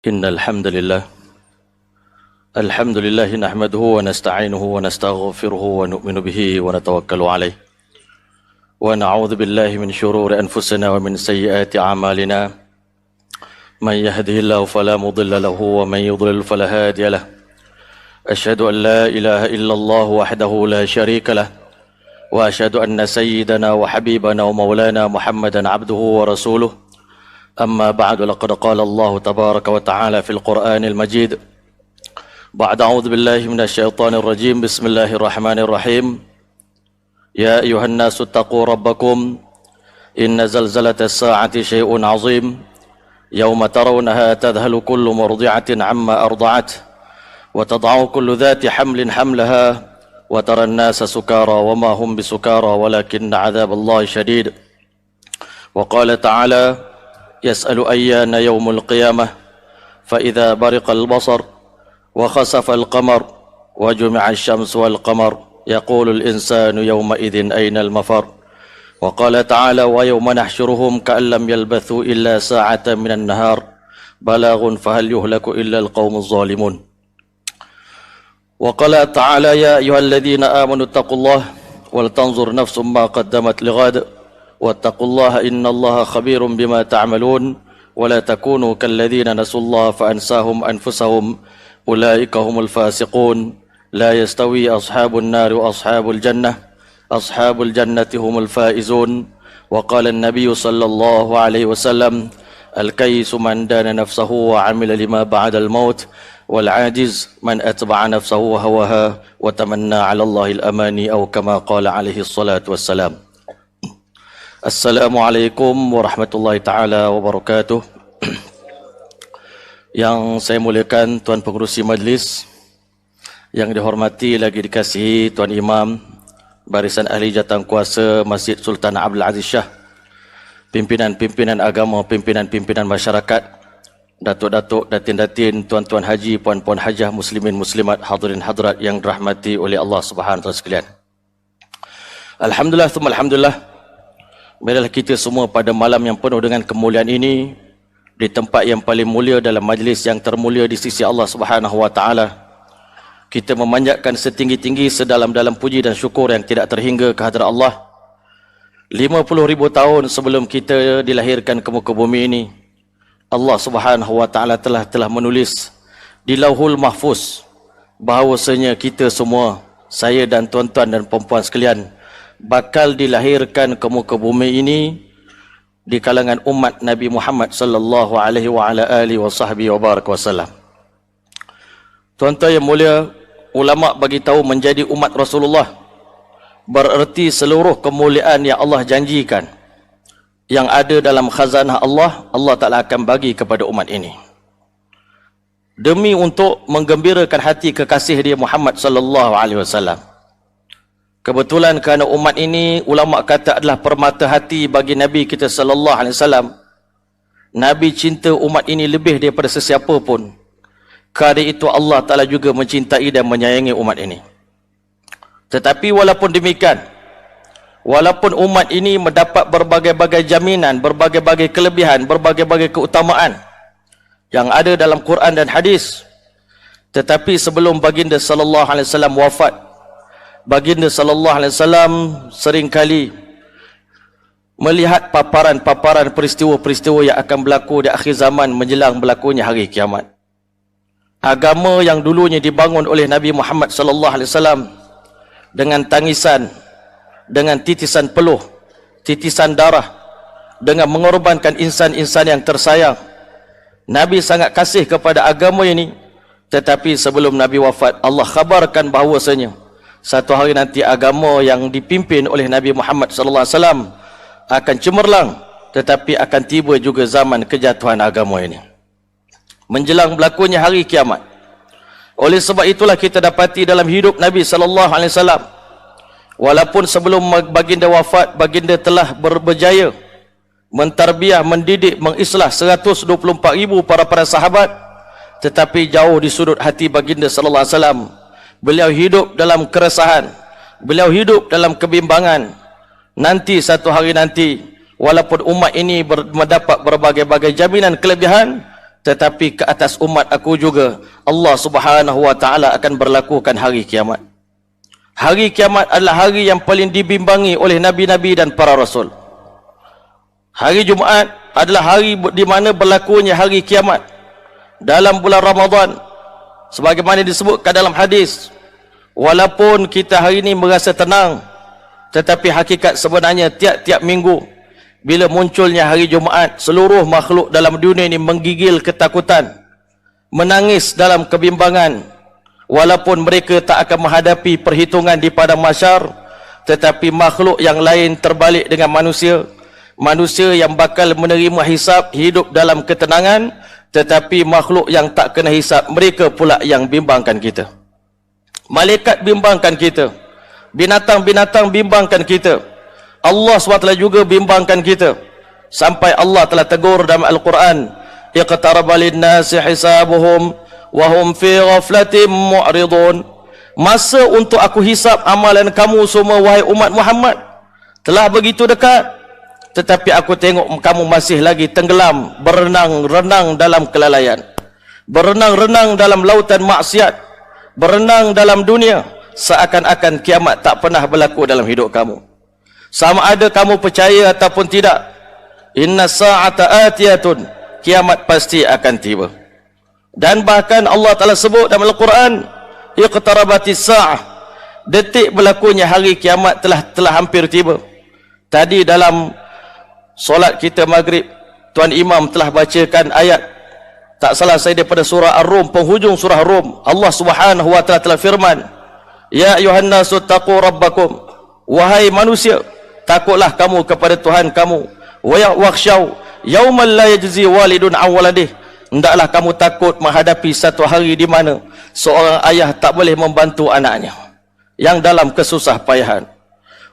إن الحمد لله نحمده ونستعينه ونستغفره ونؤمن به ونتوكل عليه ونعوذ بالله من شرور أنفسنا ومن سيئات أعمالنا من يهده الله فلا مضل له ومن يضلل فلا هادي له أشهد أن لا إله إلا الله وحده لا شريك له وأشهد أن سيدنا وحبيبنا ومولانا محمدا عبده ورسوله أما بعد لقد قال الله تبارك وتعالى في القرآن المجيد بعد أعوذ بالله من الشيطان الرجيم بسم الله الرحمن الرحيم يا أيها الناس اتقوا ربكم إن زلزلة الساعة شيء عظيم يوم ترونها تذهل كل مرضعة عما أرضعت وتضع كل ذات حمل حملها وترى الناس سكارى وما هم بسكارى ولكن عذاب الله شديد وقال تعالى يسأل أيان يوم القيامة فإذا برق البصر وخسف القمر وجمع الشمس والقمر يقول الإنسان يومئذ أين المفر وقال تعالى ويوم نحشرهم كأن لم يلبثوا إلا ساعة من النهار بلاغ فهل يهلك إلا القوم الظالمون وقال تعالى يا أيها الذين آمنوا اتقوا الله ولتنظر نفس ما قدمت لغد واتقوا الله إن الله خبير بما تعملون ولا تكونوا كالذين نسوا الله فأنساهم أنفسهم أولئك هم الفاسقون لا يستوي أصحاب النار وأصحاب الجنة أصحاب الجنة هم الفائزون وقال النبي صلى الله عليه وسلم الكيس من دان نفسه وعمل لما بعد الموت والعاجز من أتبع نفسه هواها وتمنى على الله الأماني أو كما قال عليه الصلاة والسلام. Assalamualaikum warahmatullahi taala wabarakatuh. Yang saya muliakan Tuan Pengerusi Majlis, yang dihormati lagi dikasihi Tuan Imam Barisan Ahli Jawatankuasa Masjid Sultan Abdul Aziz Shah, pimpinan-pimpinan agama, pimpinan-pimpinan masyarakat, datuk-datuk, datin-datin, tuan-tuan haji, puan-puan hajah, muslimin muslimat, hadirin hadirat yang dirahmati oleh Allah Subhanahu wa taala sekalian. Alhamdulillah, alhamdulillah. Marilah kita semua pada malam yang penuh dengan kemuliaan ini, di tempat yang paling mulia dalam majlis yang termulia di sisi Allah Subhanahu wa taala, kita memanjatkan setinggi-tinggi sedalam-dalam puji dan syukur yang tidak terhingga kehadrat Allah. 50,000 tahun sebelum kita dilahirkan ke muka bumi ini, Allah Subhanahu wa taala telah menulis di Lauhul Mahfuz bahawasanya kita semua, saya dan tuan-tuan dan puan-puan sekalian, bakal dilahirkan ke muka bumi ini di kalangan umat Nabi Muhammad sallallahu alaihi wa ala alihi wasallam. Tuan-tuan yang mulia, ulama bagi tahu menjadi umat Rasulullah bererti seluruh kemuliaan yang Allah janjikan yang ada dalam khazanah Allah, Allah Taala akan bagi kepada umat ini. Demi untuk menggembirakan hati kekasih dia Muhammad sallallahu alaihi wasallam. Kebetulan kerana umat ini ulama kata adalah permata hati bagi Nabi kita sallallahu alaihi wasallam. Nabi cinta umat ini lebih daripada sesiapa pun. Kerana itu Allah Taala juga mencintai dan menyayangi umat ini. Tetapi walaupun demikian, walaupun umat ini mendapat berbagai-bagai jaminan, berbagai-bagai kelebihan, berbagai-bagai keutamaan yang ada dalam Quran dan hadis, tetapi sebelum baginda sallallahu alaihi wasallam wafat, baginda sallallahu alaihi wasallam seringkali melihat paparan-paparan peristiwa-peristiwa yang akan berlaku di akhir zaman menjelang berlakunya hari kiamat. Agama yang dulunya dibangun oleh Nabi Muhammad sallallahu alaihi wasallam dengan tangisan, dengan titisan peluh, titisan darah, dengan mengorbankan insan-insan yang tersayang. Nabi sangat kasih kepada agama ini, tetapi sebelum Nabi wafat, Allah khabarkan bahawasanya satu hari nanti agama yang dipimpin oleh Nabi Muhammad sallallahu alaihi wasallam akan cemerlang, tetapi akan tiba juga zaman kejatuhan agama ini menjelang berlakunya hari kiamat. Oleh sebab itulah kita dapati dalam hidup Nabi sallallahu alaihi wasallam, walaupun sebelum baginda wafat, baginda telah berjaya mentarbiah, mendidik, mengislah 124,000 para sahabat, tetapi jauh di sudut hati baginda sallallahu alaihi wasallam beliau hidup dalam keresahan, beliau hidup dalam kebimbangan. Nanti satu hari nanti, walaupun umat ini mendapat berbagai-bagai jaminan kelebihan, tetapi ke atas umat aku juga Allah Subhanahu wa taala akan berlakukan hari kiamat. Hari kiamat adalah hari yang paling dibimbangi oleh nabi-nabi dan para rasul. Hari Jumaat adalah hari di mana berlakunya hari kiamat dalam bulan Ramadan, sebagaimana disebutkan dalam hadis. Walaupun kita hari ini merasa tenang, tetapi hakikat sebenarnya tiap-tiap minggu bila munculnya hari Jumaat, seluruh makhluk dalam dunia ini menggigil ketakutan, menangis dalam kebimbangan. Walaupun mereka tak akan menghadapi perhitungan di padang mahsyar, tetapi makhluk yang lain terbalik dengan manusia. Manusia yang bakal menerima hisab hidup dalam ketenangan, tetapi makhluk yang tak kena hisab, mereka pula yang bimbangkan kita. Malaikat bimbangkan kita, binatang-binatang bimbangkan kita, Allah SWT juga bimbangkan kita. Sampai Allah telah tegur dalam Al-Quran, iqtaraba lin-nasi hisabuhum wa hum fi ghaflatin mu'ridun. Masa untuk aku hisab amalan kamu semua wahai umat Muhammad telah begitu dekat, tetapi aku tengok kamu masih lagi tenggelam, berenang-renang dalam kelalaian, berenang-renang dalam lautan maksiat, berenang dalam dunia, seakan-akan kiamat tak pernah berlaku dalam hidup kamu. Sama ada kamu percaya ataupun tidak, inna sa'ata atiyatun, kiamat pasti akan tiba. Dan bahkan Allah Ta'ala sebut dalam Al-Quran, iqtarabatis sa'ah, detik berlakunya hari kiamat telah hampir tiba. Tadi dalam solat kita maghrib, Tuan Imam telah bacakan ayat, tak salah saya, daripada surah Ar-Rum, penghujung surah Ar-Rum. Allah Subhanahu wa taala telah firman, ya ayuhan nasu taqu rabbakum, wahai manusia, takutlah kamu kepada Tuhan kamu, wa yakhshaw yaumal la yajzi walidun an waladih, hendaklah kamu takut menghadapi satu hari di mana seorang ayah tak boleh membantu anaknya yang dalam kesusah payahan.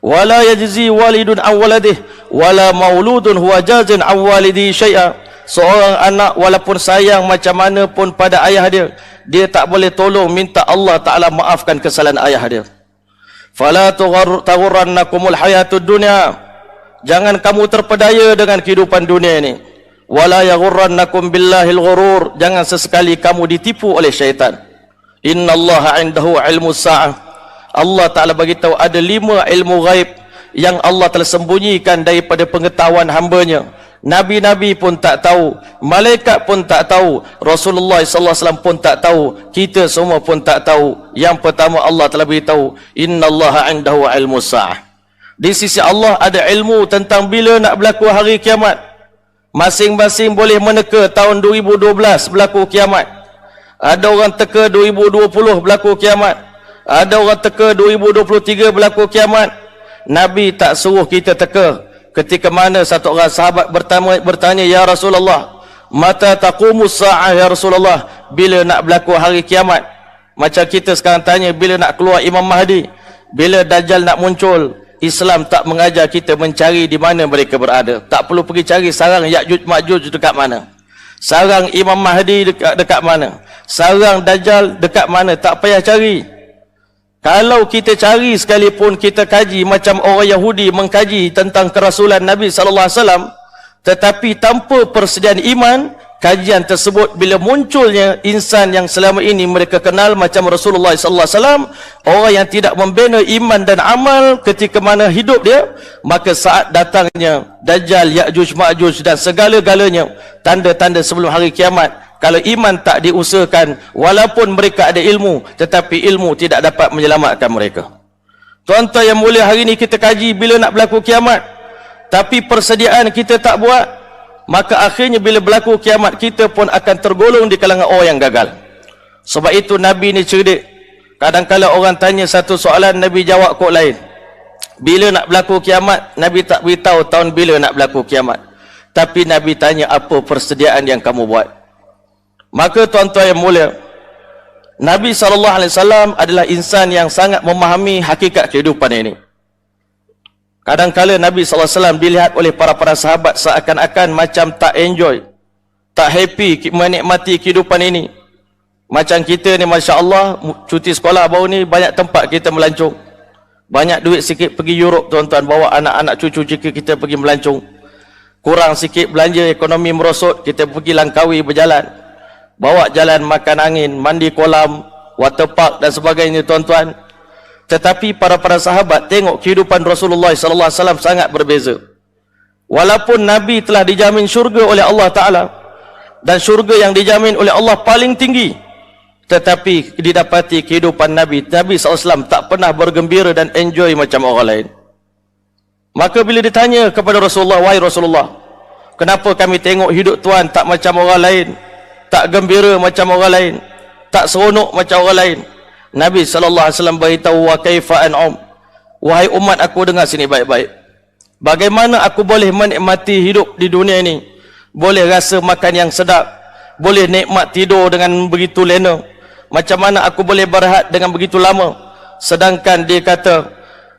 Wala yajzi walidun an waladih wala mauludun huwa jazin an walidi syai'a. Seorang anak walaupun sayang macam mana pun pada ayah dia, dia tak boleh tolong minta Allah Ta'ala maafkan kesalahan ayah dia. Fala taghurrannakumul hayatud dunya, jangan kamu terpedaya dengan kehidupan dunia ini. Wala yaghurrannakum billahil ghurur, jangan sesekali kamu ditipu oleh syaitan. Innallaha 'indahu 'ilmus sa'ah, Allah Ta'ala beritahu ada 5 ilmu ghaib yang Allah telah sembunyikan daripada pengetahuan hambanya. Nabi-Nabi pun tak tahu, malaikat pun tak tahu, Rasulullah SAW pun tak tahu, kita semua pun tak tahu. Yang pertama Allah telah beritahu, innallaha 'indahu 'ilmus sa'ah, di sisi Allah ada ilmu tentang bila nak berlaku hari kiamat. Masing-masing boleh meneka tahun 2012 berlaku kiamat, ada orang teka 2020 berlaku kiamat, ada orang teka 2023 berlaku kiamat. Nabi tak suruh kita teka. Ketika mana satu orang sahabat bertanya, ya Rasulullah, mata taqumus sa'ah ya Rasulullah, bila nak berlaku hari kiamat? Macam kita sekarang tanya bila nak keluar Imam Mahdi, bila Dajjal nak muncul. Islam tak mengajar kita mencari di mana mereka berada. Tak perlu pergi cari sarang Ya'juj Ma'juj dekat mana, sarang Imam Mahdi dekat mana, sarang Dajjal dekat mana, tak payah cari. Kalau kita cari sekalipun, kita kaji macam orang Yahudi mengkaji tentang kerasulan Nabi SAW, tetapi tanpa persediaan iman, kajian tersebut bila munculnya insan yang selama ini mereka kenal macam Rasulullah SAW, orang yang tidak membina iman dan amal ketika mana hidup dia, maka saat datangnya Dajjal, Ya'juj Ma'juj dan segala-galanya tanda-tanda sebelum hari kiamat, kalau iman tak diusahakan, walaupun mereka ada ilmu, tetapi ilmu tidak dapat menyelamatkan mereka. Tuan-tuan yang mulia, hari ini kita kaji bila nak berlaku kiamat, tapi persediaan kita tak buat, maka akhirnya bila berlaku kiamat, kita pun akan tergolong di kalangan orang yang gagal. Sebab itu Nabi ni cerdik. Kadang-kadang orang tanya satu soalan, Nabi jawab kok lain. Bila nak berlaku kiamat, Nabi tak beritahu tahun bila nak berlaku kiamat, tapi Nabi tanya apa persediaan yang kamu buat. Maka tuan-tuan yang mulia, Nabi SAW adalah insan yang sangat memahami hakikat kehidupan ini. Kadang-kadang Nabi SAW dilihat oleh para sahabat seakan-akan macam tak enjoy, tak happy menikmati kehidupan ini. Macam kita ni, Masya Allah, cuti sekolah baru ni banyak tempat kita melancong, banyak duit sikit pergi Europe tuan-tuan, bawa anak-anak cucu kita pergi melancong. kurang sikit belanja, ekonomi merosot, kita pergi Langkawi berjalan, bawa jalan makan angin, mandi kolam, water park dan sebagainya tuan-tuan. Tetapi para sahabat tengok kehidupan Rasulullah sallallahu alaihi wasallam sangat berbeza. Walaupun Nabi telah dijamin syurga oleh Allah Ta'ala, dan syurga yang dijamin oleh Allah paling tinggi, tetapi didapati kehidupan Nabi SAW tak pernah bergembira dan enjoy macam orang lain. Maka bila ditanya kepada Rasulullah, wahai Rasulullah, kenapa kami tengok hidup Tuan tak macam orang lain, tak gembira macam orang lain, tak seronok macam orang lain? Nabi SAW beritahu, wa kaifa an'um, wahai umat aku, dengar sini baik-baik. Bagaimana aku boleh menikmati hidup di dunia ini, boleh rasa makan yang sedap, boleh nikmat tidur dengan begitu lena, macam mana aku boleh berehat dengan begitu lama? Sedangkan dia kata,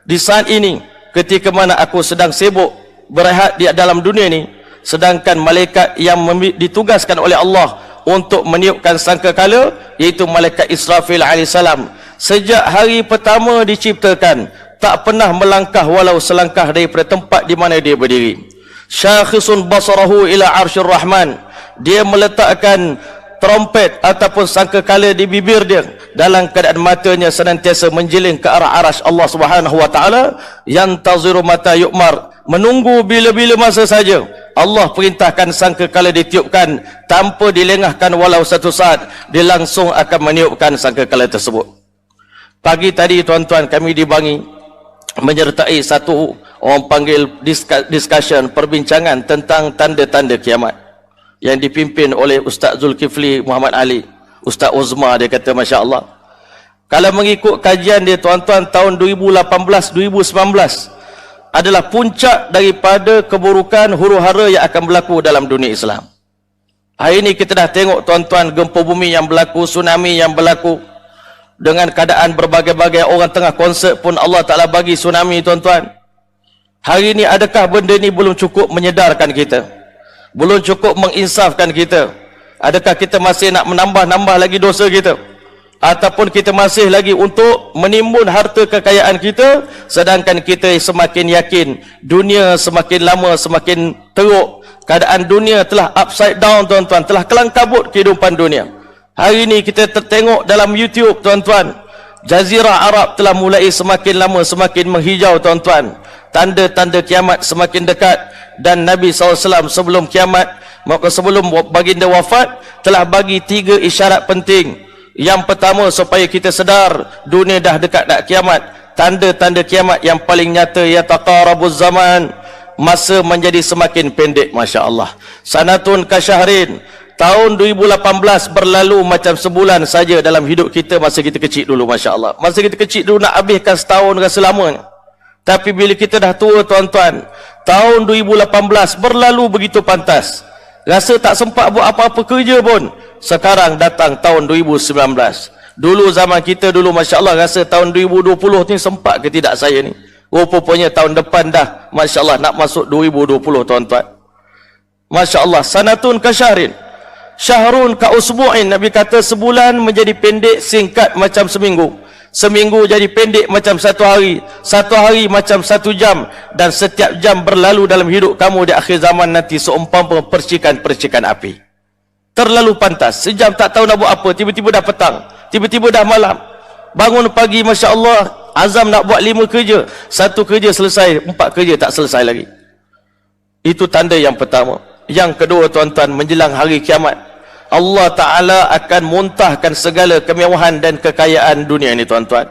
di saat ini ketika mana aku sedang sibuk berehat di dalam dunia ini, sedangkan malaikat yang ditugaskan oleh Allah untuk meniupkan sangkakala, iaitu malaikat Israfil alaihissalam, sejak hari pertama diciptakan tak pernah melangkah walau selangkah daripada tempat di mana dia berdiri. Syakhisun basarahu ila arsyir rahman, dia meletakkan trompet ataupun sangkakala di bibir dia, dalam keadaan matanya senantiasa menjeling ke arah arasy Allah Subhanahu wa taala, yantaziru mata yu'mar, menunggu bila-bila masa saja Allah perintahkan sangkakala ditiupkan, tanpa dilengahkan walau satu saat, dia langsung akan meniupkan sangkakala tersebut. Pagi tadi tuan-tuan, kami di Bangi menyertai satu orang panggil discussion, perbincangan tentang tanda-tanda kiamat yang dipimpin oleh Ustaz Zulkifli Muhammad Ali, Ustaz Uzma. Dia kata, Masya Allah, kalau mengikut kajian dia tuan-tuan, tahun 2018-2019 adalah puncak daripada keburukan huru-hara yang akan berlaku dalam dunia Islam. Hari ini kita dah tengok tuan-tuan, gempa bumi yang berlaku, tsunami yang berlaku, dengan keadaan berbagai-bagai orang tengah konsert pun Allah Ta'ala bagi tsunami tuan-tuan. Hari ini adakah benda ni belum cukup menyedarkan kita? Belum cukup menginsafkan kita? Adakah kita masih nak menambah-nambah lagi dosa kita? Ataupun kita masih lagi untuk menimbun harta kekayaan kita, sedangkan kita semakin yakin dunia semakin lama semakin teruk, keadaan dunia telah upside down tuan-tuan, telah kelang kabut kehidupan dunia. Hari ini kita tertengok dalam YouTube tuan-tuan, Jazirah Arab telah mulai semakin lama semakin menghijau tuan-tuan, tanda-tanda kiamat semakin dekat. Dan Nabi SAW sebelum kiamat, sebelum baginda wafat, telah bagi 3 isyarat penting. Yang pertama, supaya kita sedar dunia dah dekat nak kiamat. Tanda-tanda kiamat yang paling nyata, yataqarabuz zaman, masa menjadi semakin pendek. Masya Allah. Sanatun kasyahrin, tahun 2018 berlalu macam sebulan saja dalam hidup kita masa kita kecil dulu. Masya Allah. Masa kita kecil dulu nak habiskan setahun rasa lama. Tapi bila kita dah tua tuan-tuan, tahun 2018 berlalu begitu pantas, rasa tak sempat buat apa-apa kerja pun. Sekarang datang tahun 2019. Dulu zaman kita dulu, Masya Allah, rasa tahun 2020 ni sempat ke tidak saya ni. Rupanya tahun depan dah, Masya Allah, nak masuk 2020 tuan-tuan. Masya Allah. Sanatun kasyahrin, syahrun ka usbu'in, Nabi kata sebulan menjadi pendek singkat macam seminggu, seminggu jadi pendek macam satu hari, satu hari macam 1 jam, dan setiap jam berlalu dalam hidup kamu di akhir zaman nanti seumpama percikan-percikan api. Terlalu pantas, sejam tak tahu nak buat apa, tiba-tiba dah petang, tiba-tiba dah malam. Bangun pagi, Masya Allah, azam nak buat 5 kerja, 1 kerja selesai, 4 kerja tak selesai lagi. Itu tanda yang pertama. Yang kedua tuan-tuan, menjelang hari kiamat, Allah Ta'ala akan muntahkan segala kemewahan dan kekayaan dunia ini tuan-tuan.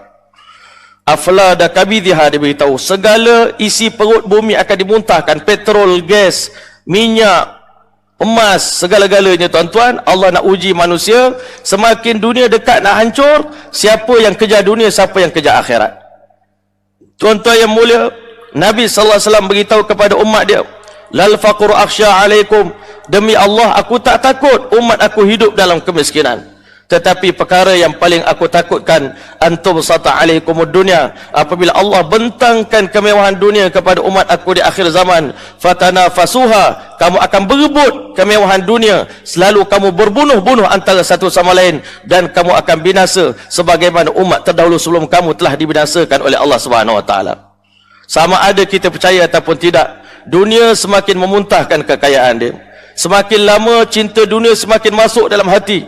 Afla da kabidhiha, diberitahu segala isi perut bumi akan dimuntahkan, petrol, gas, minyak, emas, segala-galanya tuan-tuan. Allah nak uji manusia, semakin dunia dekat nak hancur, siapa yang kejar dunia, siapa yang kejar akhirat. Tuan-tuan yang mulia, Nabi SAW beritahu kepada umat dia, lal faqru akhsha alaikum, demi Allah aku tak takut umat aku hidup dalam kemiskinan, tetapi perkara yang paling aku takutkan, antum sata alaikumud dunya, apabila Allah bentangkan kemewahan dunia kepada umat aku di akhir zaman, fatanafasuha, kamu akan berebut kemewahan dunia, selalu kamu berbunuh-bunuh antara satu sama lain, dan kamu akan binasa sebagaimana umat terdahulu sebelum kamu telah dibinasakan oleh Allah Subhanahu wa taala. Sama ada kita percaya ataupun tidak, dunia semakin memuntahkan kekayaan dia. Semakin lama cinta dunia semakin masuk dalam hati.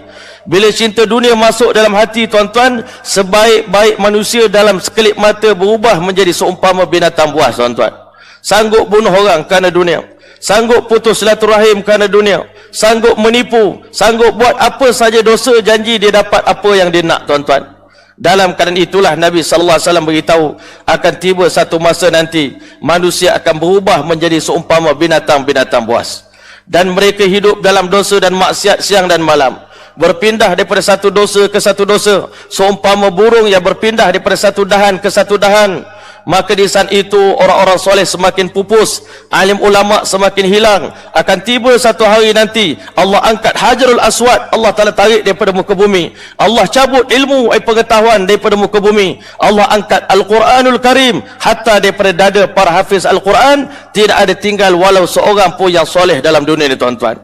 Bila cinta dunia masuk dalam hati, tuan-tuan, sebaik-baik manusia dalam sekelip mata berubah menjadi seumpama binatang buas, tuan-tuan. Sanggup bunuh orang kerana dunia, sanggup putus silaturahim kerana dunia, sanggup menipu, sanggup buat apa saja dosa, janji dia dapat apa yang dia nak, tuan-tuan. Dalam keadaan itulah Nabi SAW beritahu akan tiba satu masa nanti manusia akan berubah menjadi seumpama binatang-binatang buas, dan mereka hidup dalam dosa dan maksiat siang dan malam, berpindah daripada satu dosa ke satu dosa, seumpama burung yang berpindah daripada satu dahan ke satu dahan. Maka di saat itu orang-orang soleh semakin pupus, alim ulama semakin hilang. Akan tiba satu hari nanti Allah angkat Hajarul Aswad, Allah Ta'ala tarik daripada muka bumi. Allah cabut ilmu pengetahuan daripada muka bumi. Allah angkat Al-Quranul Karim hatta daripada dada para hafiz Al-Quran. Tidak ada tinggal walau seorang pun yang soleh dalam dunia ini, tuan-tuan.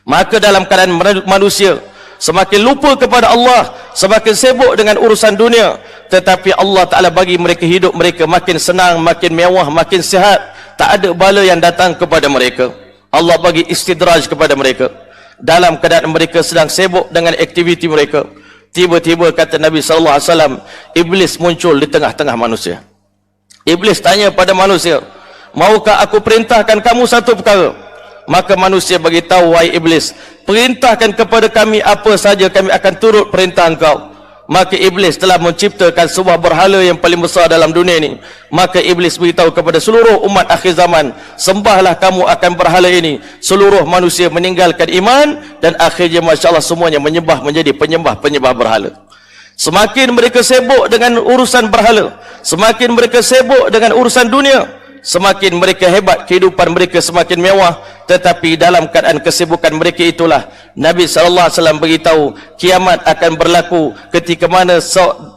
Maka dalam keadaan manusia semakin lupa kepada Allah, semakin sibuk dengan urusan dunia, tetapi Allah Ta'ala bagi mereka hidup mereka makin senang, makin mewah, makin sihat. Tak ada bala yang datang kepada mereka. Allah bagi istidraj kepada mereka. Dalam keadaan mereka sedang sibuk dengan aktiviti mereka, tiba-tiba kata Nabi SAW, Iblis muncul di tengah-tengah manusia. Iblis tanya pada manusia, maukah aku perintahkan kamu satu perkara? Maka manusia bagi tahu, wahai Iblis, perintahkan kepada kami apa saja, kami akan turut perintah engkau. Maka Iblis telah menciptakan sebuah berhala yang paling besar dalam dunia ini. Maka Iblis beritahu kepada seluruh umat akhir zaman, sembahlah kamu akan berhala ini. Seluruh manusia meninggalkan iman, dan akhirnya Masya Allah semuanya menyembah menjadi penyembah-penyembah berhala. Semakin mereka sibuk dengan urusan berhala, semakin mereka sibuk dengan urusan dunia, semakin mereka hebat, kehidupan mereka semakin mewah. Tetapi dalam keadaan kesibukan mereka itulah Nabi SAW beritahu kiamat akan berlaku ketika mana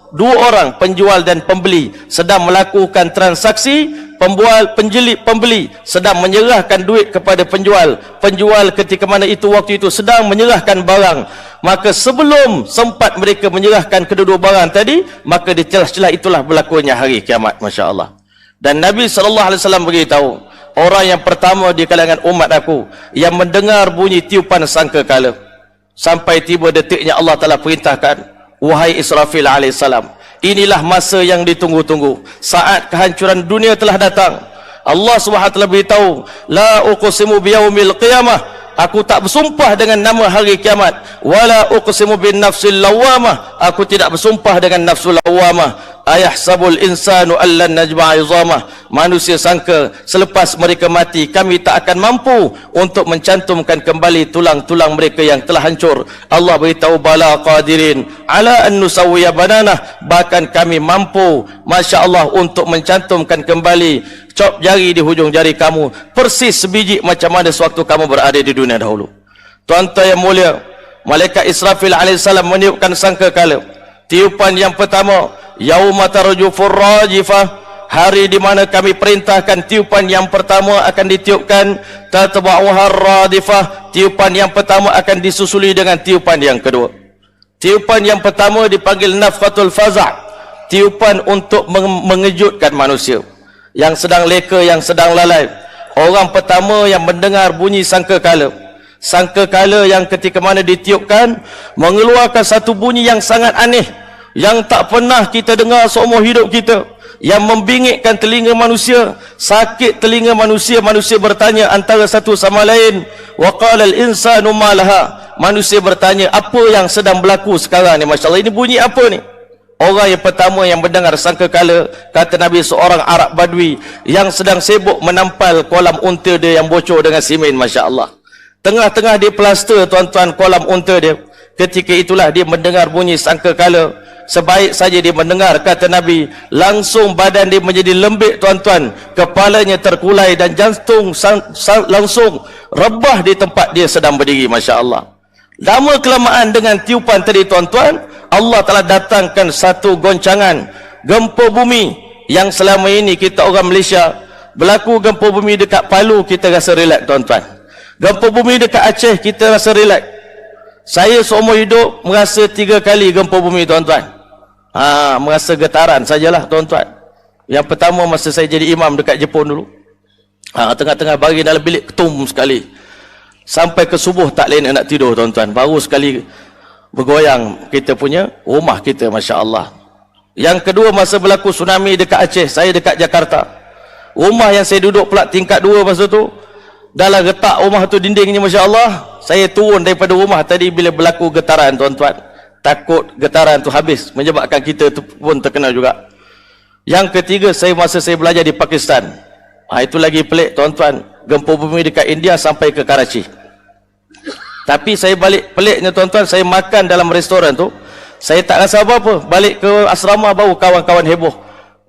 dua orang penjual dan pembeli sedang melakukan transaksi. Pembeli sedang menyerahkan duit kepada penjual. Penjual ketika mana itu waktu itu sedang menyerahkan barang. Maka sebelum sempat mereka menyerahkan kedua-dua barang tadi, maka di celah-celah itulah berlakunya hari kiamat. Masya Allah. Dan Nabi SAW beritahu, orang yang pertama di kalangan umat aku yang mendengar bunyi tiupan sangkakala, sampai tiba detiknya Allah Ta'ala perintahkan, wahai Israfil alaihissalam, inilah masa yang ditunggu-tunggu, saat kehancuran dunia telah datang. Allah SWT beritahu, la uqsimu biyaumil qiyamah, aku tak bersumpah dengan nama hari kiamat, wala uqsimu bin nafsil lawamah, aku tidak bersumpah dengan nafsul lawamah. Ayahsabul insanu allan najma'a izamah, manusia sangka selepas mereka mati kami tak akan mampu untuk mencantumkan kembali tulang-tulang mereka yang telah hancur. Allah beritahu, bala qadirin ala an nusawwiya bananah, bahkan kami mampu Masya Allah untuk mencantumkan kembali cop jari di hujung jari kamu persis sebiji macam mana sewaktu kamu berada di dunia dahulu. Tuan-tuan yang mulia, malaikat Israfil alaihissalam meniupkan sangkakala. Tiupan yang pertama, yauma tarjufur rajifah, hari di mana kami perintahkan tiupan yang pertama akan ditiupkan. Tatba'uhar radifah, tiupan yang pertama akan disusuli dengan tiupan yang kedua. Tiupan yang pertama dipanggil nafkhatul faza', tiupan untuk mengejutkan manusia yang sedang leka, yang sedang lalai. Orang pertama yang mendengar bunyi sangkakala, sangkakala yang ketika mana ditiupkan mengeluarkan satu bunyi yang sangat aneh, yang tak pernah kita dengar seumur hidup kita, yang membingitkan telinga manusia, sakit telinga manusia. Manusia bertanya antara satu sama lain, wa qala al insanu ma laha, manusia bertanya apa yang sedang berlaku sekarang ni, Masya Allah, ini bunyi apa ni? Orang yang pertama yang mendengar sangkakala, kata Nabi, seorang Arab Badui yang sedang sibuk menampal kolam unta dia yang bocor dengan simen. Masya Allah, tengah-tengah dia plaster, tuan-tuan, kolam unta dia. Ketika itulah dia mendengar bunyi sangkakala. Sebaik saja dia mendengar, kata Nabi, langsung badan dia menjadi lembik, tuan-tuan, kepalanya terkulai dan jantung langsung rebah di tempat dia sedang berdiri. Masya Allah. Lama kelamaan dengan tiupan tadi, tuan-tuan, Allah telah datangkan satu goncangan gempa bumi yang selama ini kita orang Malaysia, berlaku gempa bumi dekat Palu kita rasa relax, tuan-tuan. Gempa bumi dekat Aceh kita rasa relax. Saya seumur hidup merasa 3 kali gempa bumi, tuan-tuan. Merasa getaran sajalah, tuan-tuan. Yang pertama masa saya jadi imam dekat Jepun dulu. Tengah-tengah baring dalam bilik ketum sekali. Sampai ke subuh tak lain nak tidur tuan-tuan. Baru sekali bergoyang kita punya rumah kita, Masya Allah. Yang kedua, masa berlaku tsunami dekat Aceh, saya dekat Jakarta. Rumah yang saya duduk pula tingkat 2 masa tu, dalam retak rumah tu dindingnya, Masya Allah. Saya turun daripada rumah tadi bila berlaku getaran tuan-tuan. Takut getaran tu habis, menyebabkan kita tu pun terkena juga. Yang ketiga, masa saya belajar di Pakistan. Itu lagi pelik tuan-tuan. Gempa bumi dekat India sampai ke Karachi. Tapi saya balik peliknya tuan-tuan, saya makan dalam restoran tu, saya tak rasa apa-apa. Balik ke asrama baru kawan-kawan heboh.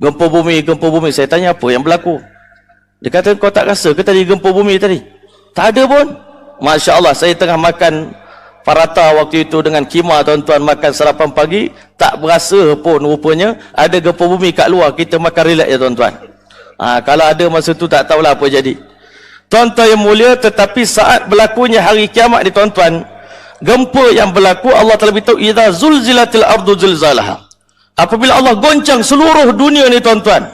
Gempa bumi. Saya tanya apa yang berlaku. Dia kata, kau tak rasa ke tadi gempa bumi tadi? Tak ada pun. Masya Allah, saya tengah makan parata waktu itu dengan kima tuan-tuan, makan sarapan pagi, tak berasa pun rupanya ada gempa bumi kat luar. Kita makan relax ya tuan-tuan. Kalau ada masa tu tak tahulah apa jadi. Tuan-tuan yang mulia, tetapi saat berlakunya hari kiamat ni tuan-tuan, gempa yang berlaku Allah telah beritahu, idza zulzilatil ardu zilzalaha. Apabila Allah goncang seluruh dunia ni tuan-tuan,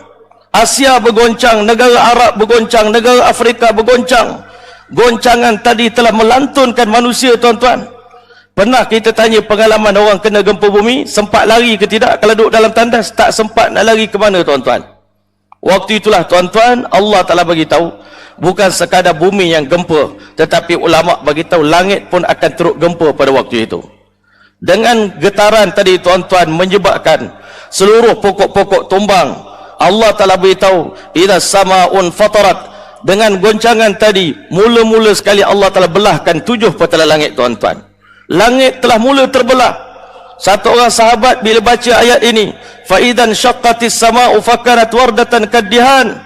Asia bergoncang, negara Arab bergoncang, negara Afrika bergoncang. Goncangan tadi telah melantunkan manusia tuan-tuan. Pernah kita tanya pengalaman orang kena gempa bumi, sempat lari ke tidak? Kalau duduk dalam tandas, tak sempat nak lari ke mana tuan-tuan? Waktu itulah tuan-tuan, Allah Ta'ala bagi tahu, bukan sekadar bumi yang gempa, tetapi ulama bagi tahu langit pun akan turut gempa pada waktu itu. Dengan getaran tadi tuan-tuan menyebabkan seluruh pokok-pokok tumbang. Allah Ta'ala beritahu, idza sama'un fatarat. Dengan goncangan tadi, mula-mula sekali Allah Ta'ala belahkan 7 petala langit tuan-tuan. Langit telah mula terbelah. Satu orang sahabat bila baca ayat ini, faidan syaqqatis sama'u fakanat wardatan kaddihan.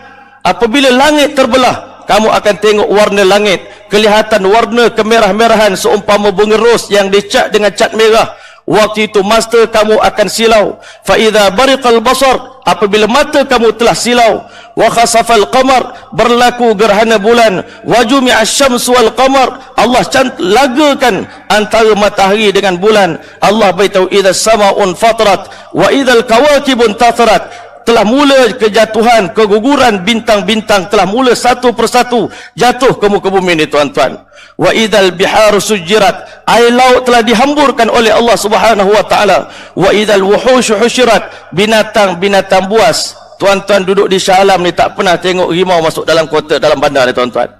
Apabila langit terbelah, kamu akan tengok warna langit, kelihatan warna kemerah-merahan seumpama bunga ros yang dicat dengan cat merah. Waktu itu mata kamu akan silau. Fa idza bariqal basar, apabila mata kamu telah silau. Wa khasafal qamar, berlaku gerhana bulan. Wa jumi'asy syamsu wal qamar, Allah lagakan antara matahari dengan bulan. Allah beritahu idza sama'un fatarat wa idzal kawakibun tatharat. Telah mula kejatuhan, keguguran bintang-bintang telah mula satu persatu jatuh ke muka bumi ini tuan-tuan. Wa idzal biharu sujirat, air laut telah dihamburkan oleh Allah Subhanahu wa taala. Wa idzal wuhushu husyirat, binatang-binatang buas. Tuan-tuan duduk di Shah Alam ni tak pernah tengok rimau masuk dalam kota, dalam bandar ni tuan-tuan.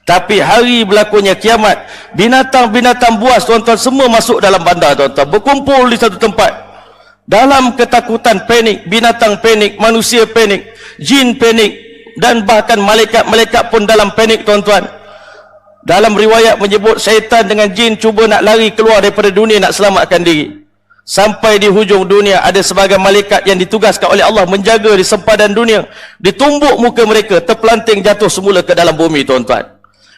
Tapi hari berlakunya kiamat, binatang-binatang buas tuan-tuan semua masuk dalam bandar tuan-tuan, berkumpul di satu tempat. Dalam ketakutan, panik, binatang panik, manusia panik, jin panik, dan bahkan malaikat-malaikat pun dalam panik tuan-tuan. Dalam riwayat menyebut syaitan dengan jin cuba nak lari keluar daripada dunia, nak selamatkan diri. Sampai di hujung dunia ada sebagian malaikat yang ditugaskan oleh Allah menjaga di sempadan dunia. Ditumbuk muka mereka, terpelanting jatuh semula ke dalam bumi tuan-tuan.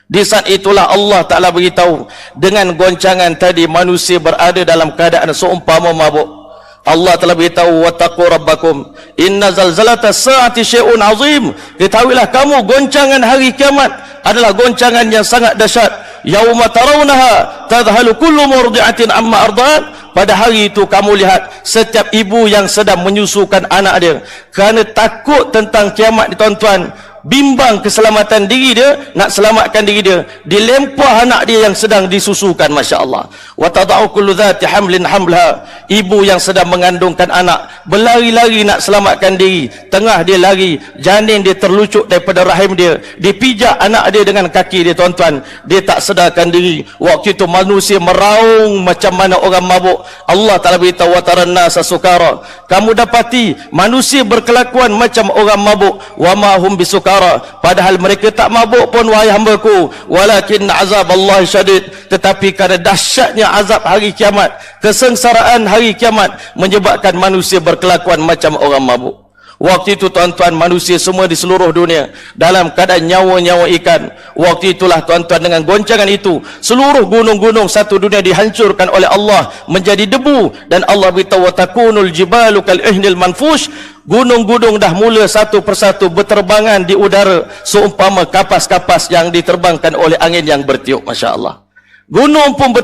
Di saat itulah Allah Ta'ala beritahu, dengan goncangan tadi manusia berada dalam keadaan seumpama mabuk. Allah telah beritahu, wattaqu rabbakum inna zalzalata sa'ati syai'un azim. Ketahuilah kamu, goncangan hari kiamat adalah goncangan yang sangat dahsyat. Yauma tarawunaha tadhhalu kullu murdi'atin amma arda'at. Pada hari itu kamu lihat setiap ibu yang sedang menyusukan anak dia, kerana takut tentang kiamat ni tuan-tuan, bimbang keselamatan diri dia, nak selamatkan diri dia, dilempar anak dia yang sedang disusukan, Masya Allah. Wa tada'u kullu dhati hamlin hamlaha. Ibu yang sedang mengandungkan anak berlari-lari nak selamatkan diri, tengah dia lari, janin dia terlucut daripada rahim dia, dipijak anak dia dengan kaki dia tuan-tuan, dia tak sedarkan diri. Waktu itu manusia meraung macam mana orang mabuk. Allah Ta'ala beritahu, wa taran nasa sukara. Kamu dapati manusia berkelakuan macam orang mabuk. Wa ma hum bisukara, padahal mereka tak mabuk pun, wahai hamba-Ku. Walakin azab Allah syadid, tetapi kerana dahsyatnya azab hari kiamat, kesengsaraan hari kiamat menyebabkan manusia berkelakuan macam orang mabuk. Waktu itu tuan-tuan, manusia semua di seluruh dunia dalam keadaan nyawa-nyawa ikan. Waktu itulah tuan-tuan, dengan goncangan itu seluruh gunung-gunung satu dunia dihancurkan oleh Allah menjadi debu. Dan Allah beritahu, takunul jibalu kal ihnil manfush. Gunung-gunung dah mula satu persatu berterbangan di udara seumpama kapas-kapas yang diterbangkan oleh angin yang bertiup. Masya Allah. Gunung pun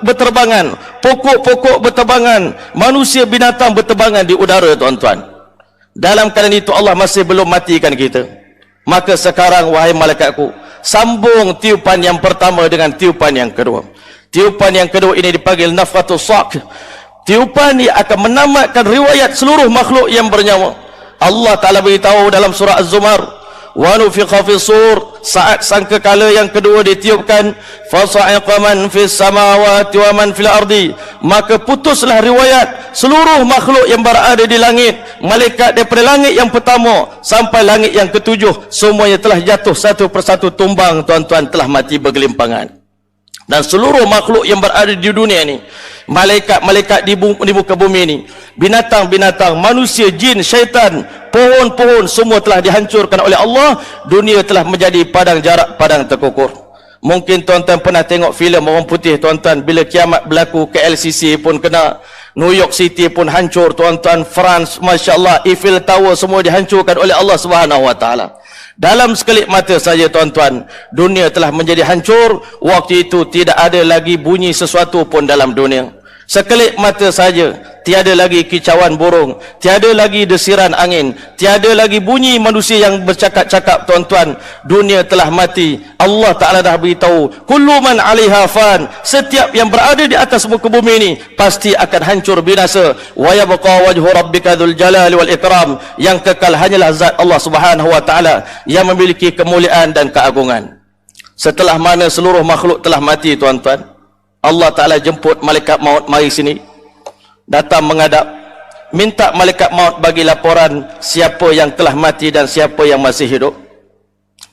berterbangan, pokok-pokok berterbangan, manusia binatang berterbangan di udara tuan-tuan. Dalam keadaan itu Allah masih belum matikan kita. Maka sekarang wahai malaikatku, sambung tiupan yang pertama dengan tiupan yang kedua. Tiupan yang kedua ini dipanggil nafkhatus saq. Tiupan ini akan menamatkan riwayat seluruh makhluk yang bernyawa. Allah Ta'ala beritahu dalam surah Az-Zumar, wa nufikha fis sur, saat sangkakala yang kedua ditiupkan, fasa'iqa man fis samawati wa man fil ardi, maka putuslah riwayat seluruh makhluk yang berada di langit, malaikat daripada langit yang pertama sampai langit yang ketujuh, semuanya telah jatuh satu persatu tumbang, tuan-tuan, telah mati bergelimpangan. Dan seluruh makhluk yang berada di dunia ini, malaikat-malaikat di muka bumi ini, binatang-binatang, manusia, jin, syaitan, pohon-pohon, semua telah dihancurkan oleh Allah. Dunia telah menjadi padang jarak, padang terkukur. Mungkin tuan-tuan pernah tengok filem orang putih, tuan-tuan, bila kiamat berlaku, KLCC pun kena, New York City pun hancur, tuan-tuan, France, Masya Allah, Eiffel Tower, semua dihancurkan oleh Allah Subhanahu Wa Taala. Dalam sekelip mata saja, tuan-tuan, dunia telah menjadi hancur. Waktu itu tidak ada lagi bunyi sesuatu pun dalam dunia. Sekelip mata saja, tiada lagi kicauan burung, tiada lagi desiran angin, tiada lagi bunyi manusia yang bercakap-cakap, tuan-tuan. Dunia telah mati. Allah Ta'ala dah beritahu, kullu man 'alaiha fan, setiap yang berada di atas muka bumi ini pasti akan hancur binasa. Wa yabqa wajhu rabbika dzul jalali wal ikram, yang kekal hanyalah zat Allah Subhanahu wa taala yang memiliki kemuliaan dan keagungan. Setelah mana seluruh makhluk telah mati, tuan-tuan, Allah Ta'ala jemput malaikat maut, mari sini, datang menghadap, minta malaikat maut bagi laporan siapa yang telah mati dan siapa yang masih hidup.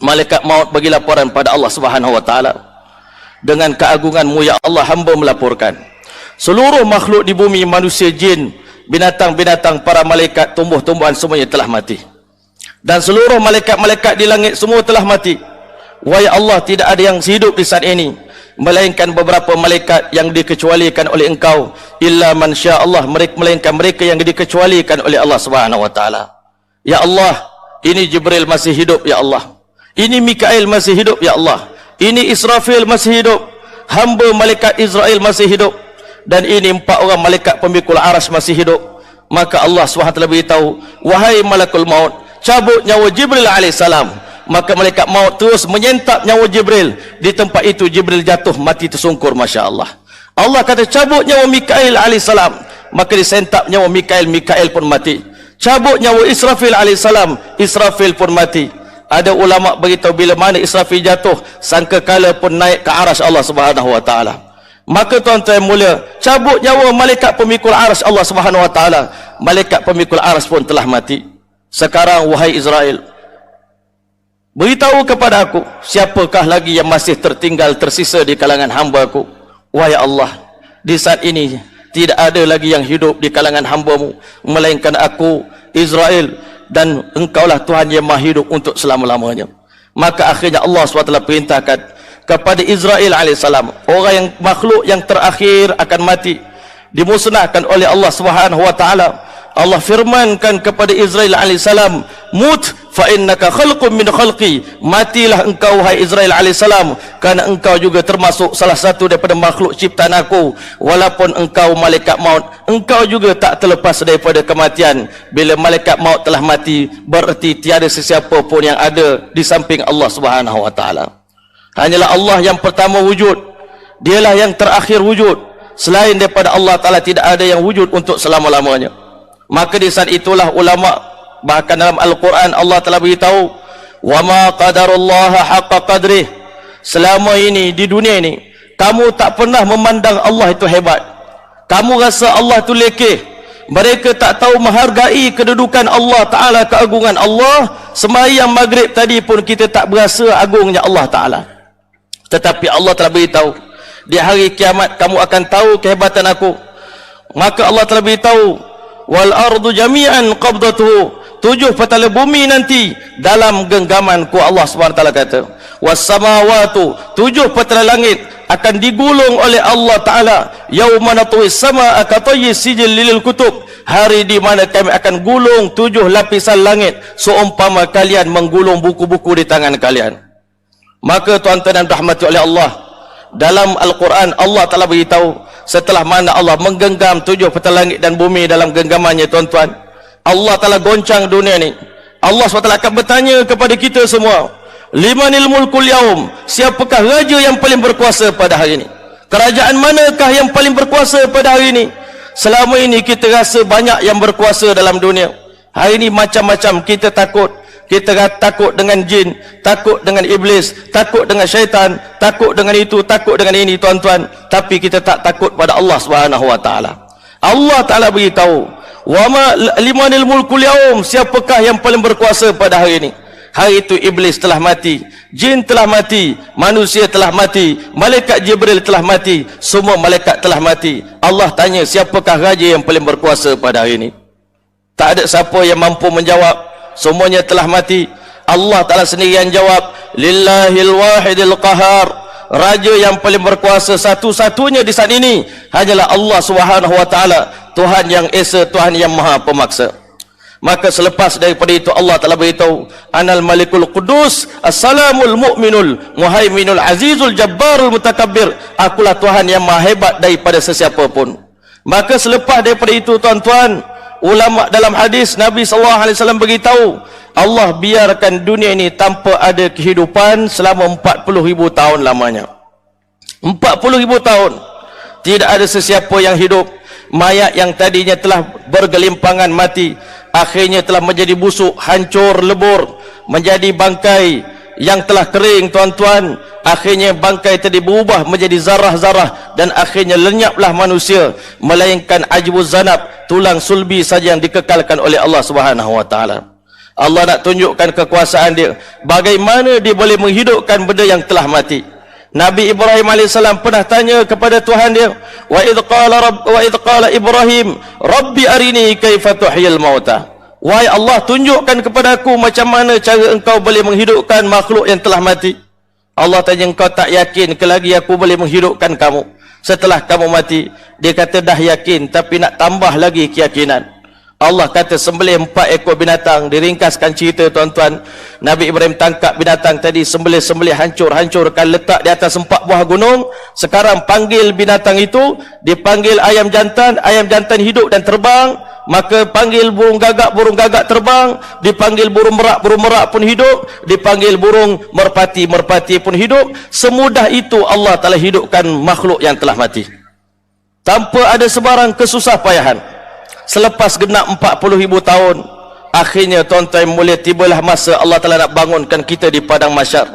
Malaikat maut bagi laporan pada Allah Subhanahu Wa Ta'ala. Dengan keagunganmu ya Allah, hamba melaporkan seluruh makhluk di bumi, manusia, jin, binatang-binatang, para malaikat, tumbuh-tumbuhan, semuanya telah mati. Dan seluruh malaikat-malaikat di langit semua telah mati. Wahai Allah, tidak ada yang hidup di saat ini melainkan beberapa malaikat yang dikecualikan oleh Engkau, illa man sya Allah, melainkan mereka yang dikecualikan oleh Allah Subhanahu Wa Taala. Ya Allah, ini Jibril masih hidup ya Allah, ini Mikail masih hidup ya Allah, ini Israfil masih hidup, hamba malaikat Israel masih hidup, dan ini 4 orang malaikat pemikul aras masih hidup. Maka Allah SWT beritahu, wahai malakul maut, cabut nyawa Jibril alaihissalam. Maka malaikat maut terus menyentap nyawa Jibril. Di tempat itu Jibril jatuh mati tersungkur, Masya Allah. Allah kata cabut nyawa Mikail alaihissalam, maka disentap nyawa Mikail, Mikail pun mati. Cabut nyawa Israfil alaihissalam, Israfil pun mati. Ada ulama beritahu bila mana Israfil jatuh, sangkakala pun naik ke aras Allah Subhanahu Wa Taala. Maka tuan-tuan mulia, cabut nyawa malaikat pemikul aras Allah Subhanahu Wa Taala, malaikat pemikul aras pun telah mati. Sekarang wahai Israel, beritahu kepada aku, siapakah lagi yang masih tertinggal, tersisa di kalangan hamba-Ku? Wahai Allah, di saat ini tidak ada lagi yang hidup di kalangan hamba-Mu melainkan aku, Israel, dan Engkaulah Tuhan yang maha hidup untuk selama-lamanya. Maka akhirnya Allah SWT perintahkan kepada Israel alaihissalam, orang yang makhluk yang terakhir akan mati, dimusnahkan oleh Allah Subhanahu Wa Taala. Allah firmankan kepada Israel alaihissalam, mut fa innaka khalqun min khalqi, matilah engkau hai Israel alaihissalam, kerana engkau juga termasuk salah satu daripada makhluk ciptaan aku. Walaupun engkau malaikat maut, engkau juga tak terlepas daripada kematian. Bila malaikat maut telah mati, berarti tiada sesiapa pun yang ada di samping Allah Subhanahu Wa Taala. Hanyalah Allah yang pertama wujud, dialah yang terakhir wujud. Selain daripada Allah Ta'ala tidak ada yang wujud untuk selama-lamanya. Maka di saat itulah ulama, bahkan dalam Al-Quran Allah telah beritahu, wa ma qadarullaha haqqa qadrih, selama ini di dunia ini kamu tak pernah memandang Allah itu hebat, kamu rasa Allah itu lekeh, mereka tak tahu menghargai kedudukan Allah Ta'ala, keagungan Allah. Sembahyang maghrib tadi pun kita tak berasa agungnya Allah Ta'ala. Tetapi Allah telah beritahu, di hari kiamat kamu akan tahu kehebatan aku. Maka Allah telah beritahu, wal ardu jami'an qabdatuhu, 7 petala bumi nanti dalam genggamanku. Allah SWT kata, was samawatu, 7 petala langit akan digulung oleh Allah Ta'ala, yauma natwi samaa katayyi sijil lil kutub, hari di mana kami akan gulung 7 lapisan langit seumpama kalian menggulung buku-buku di tangan kalian. Maka tuan-tuan dan rahmati oleh Allah, dalam Al-Quran Allah telah beritahu, setelah mana Allah menggenggam 7 petala langit dan bumi dalam genggamannya, tuan-tuan, Allah telah goncang dunia ni. Allah SWT akan bertanya kepada kita semua, limanil mulkul yaum, siapakah raja yang paling berkuasa pada hari ini? Kerajaan manakah yang paling berkuasa pada hari ini? Selama ini kita rasa banyak yang berkuasa dalam dunia. Hari ini macam-macam kita takut. Kita takut dengan jin, takut dengan iblis, takut dengan syaitan, takut dengan itu, takut dengan ini, tuan-tuan. Tapi kita tak takut pada Allah Subhanahu wa taala. Allah Taala beritahu, "Wa ma limanil mulkul yaum", siapakah yang paling berkuasa pada hari ini? Hari itu iblis telah mati, jin telah mati, manusia telah mati, malaikat Jibril telah mati, semua malaikat telah mati. Allah tanya, siapakah raja yang paling berkuasa pada hari ini? Tak ada siapa yang mampu menjawab. Semuanya telah mati. Allah Ta'ala sendiri yang jawab, lillahil wahidil qahar, raja yang paling berkuasa satu-satunya di saat ini hanyalah Allah Subhanahu wa taala, Tuhan yang esa, Tuhan yang maha pemaksa. Maka selepas daripada itu Allah Ta'ala beritahu, anal malikul qudus assalamul mu'minul muhaiminul azizul jabbarul mutakabbir, akulah Tuhan yang maha hebat daripada sesiapa pun. Maka selepas daripada itu, tuan-tuan, ulama dalam hadis Nabi SAW beritahu, Allah biarkan dunia ini tanpa ada kehidupan selama 40,000 tahun lamanya. 40,000 tahun tidak ada sesiapa yang hidup. Mayat yang tadinya telah bergelimpangan mati, akhirnya telah menjadi busuk, hancur, lebur, menjadi bangkai yang telah kering, tuan-tuan. Akhirnya bangkai tadi berubah menjadi zarah-zarah, dan akhirnya lenyaplah manusia, melainkan ajbuz zanab, tulang sulbi saja yang dikekalkan oleh Allah Subhanahu wa taala. Allah nak tunjukkan kekuasaan dia, bagaimana dia boleh menghidupkan benda yang telah mati. Nabi Ibrahim AS pernah tanya kepada Tuhan dia, wa idh qala Ibrahim rabbi arini kaifa tuhyil mauta, wahai Allah, tunjukkan kepada aku macam mana cara engkau boleh menghidupkan makhluk yang telah mati. Allah tanya, engkau tak yakin ke lagi aku boleh menghidupkan kamu setelah kamu mati? Dia kata dah yakin, tapi nak tambah lagi keyakinan. Allah kata sembelih 4 ekor binatang. Diringkaskan cerita, tuan-tuan, Nabi Ibrahim tangkap binatang tadi, sembelih-sembelih, hancur-hancurkan, letak di atas 4 buah gunung. Sekarang panggil binatang itu, dipanggil ayam jantan hidup dan terbang. Maka panggil burung gagak terbang, dipanggil burung merak pun hidup, dipanggil burung merpati pun hidup. Semudah itu Allah telah hidupkan makhluk yang telah mati tanpa ada sebarang kesusah payahan. Selepas genap 40,000 tahun, akhirnya, tuan-tuan mulia, tibalah masa Allah Ta'ala nak bangunkan kita di padang mahsyar.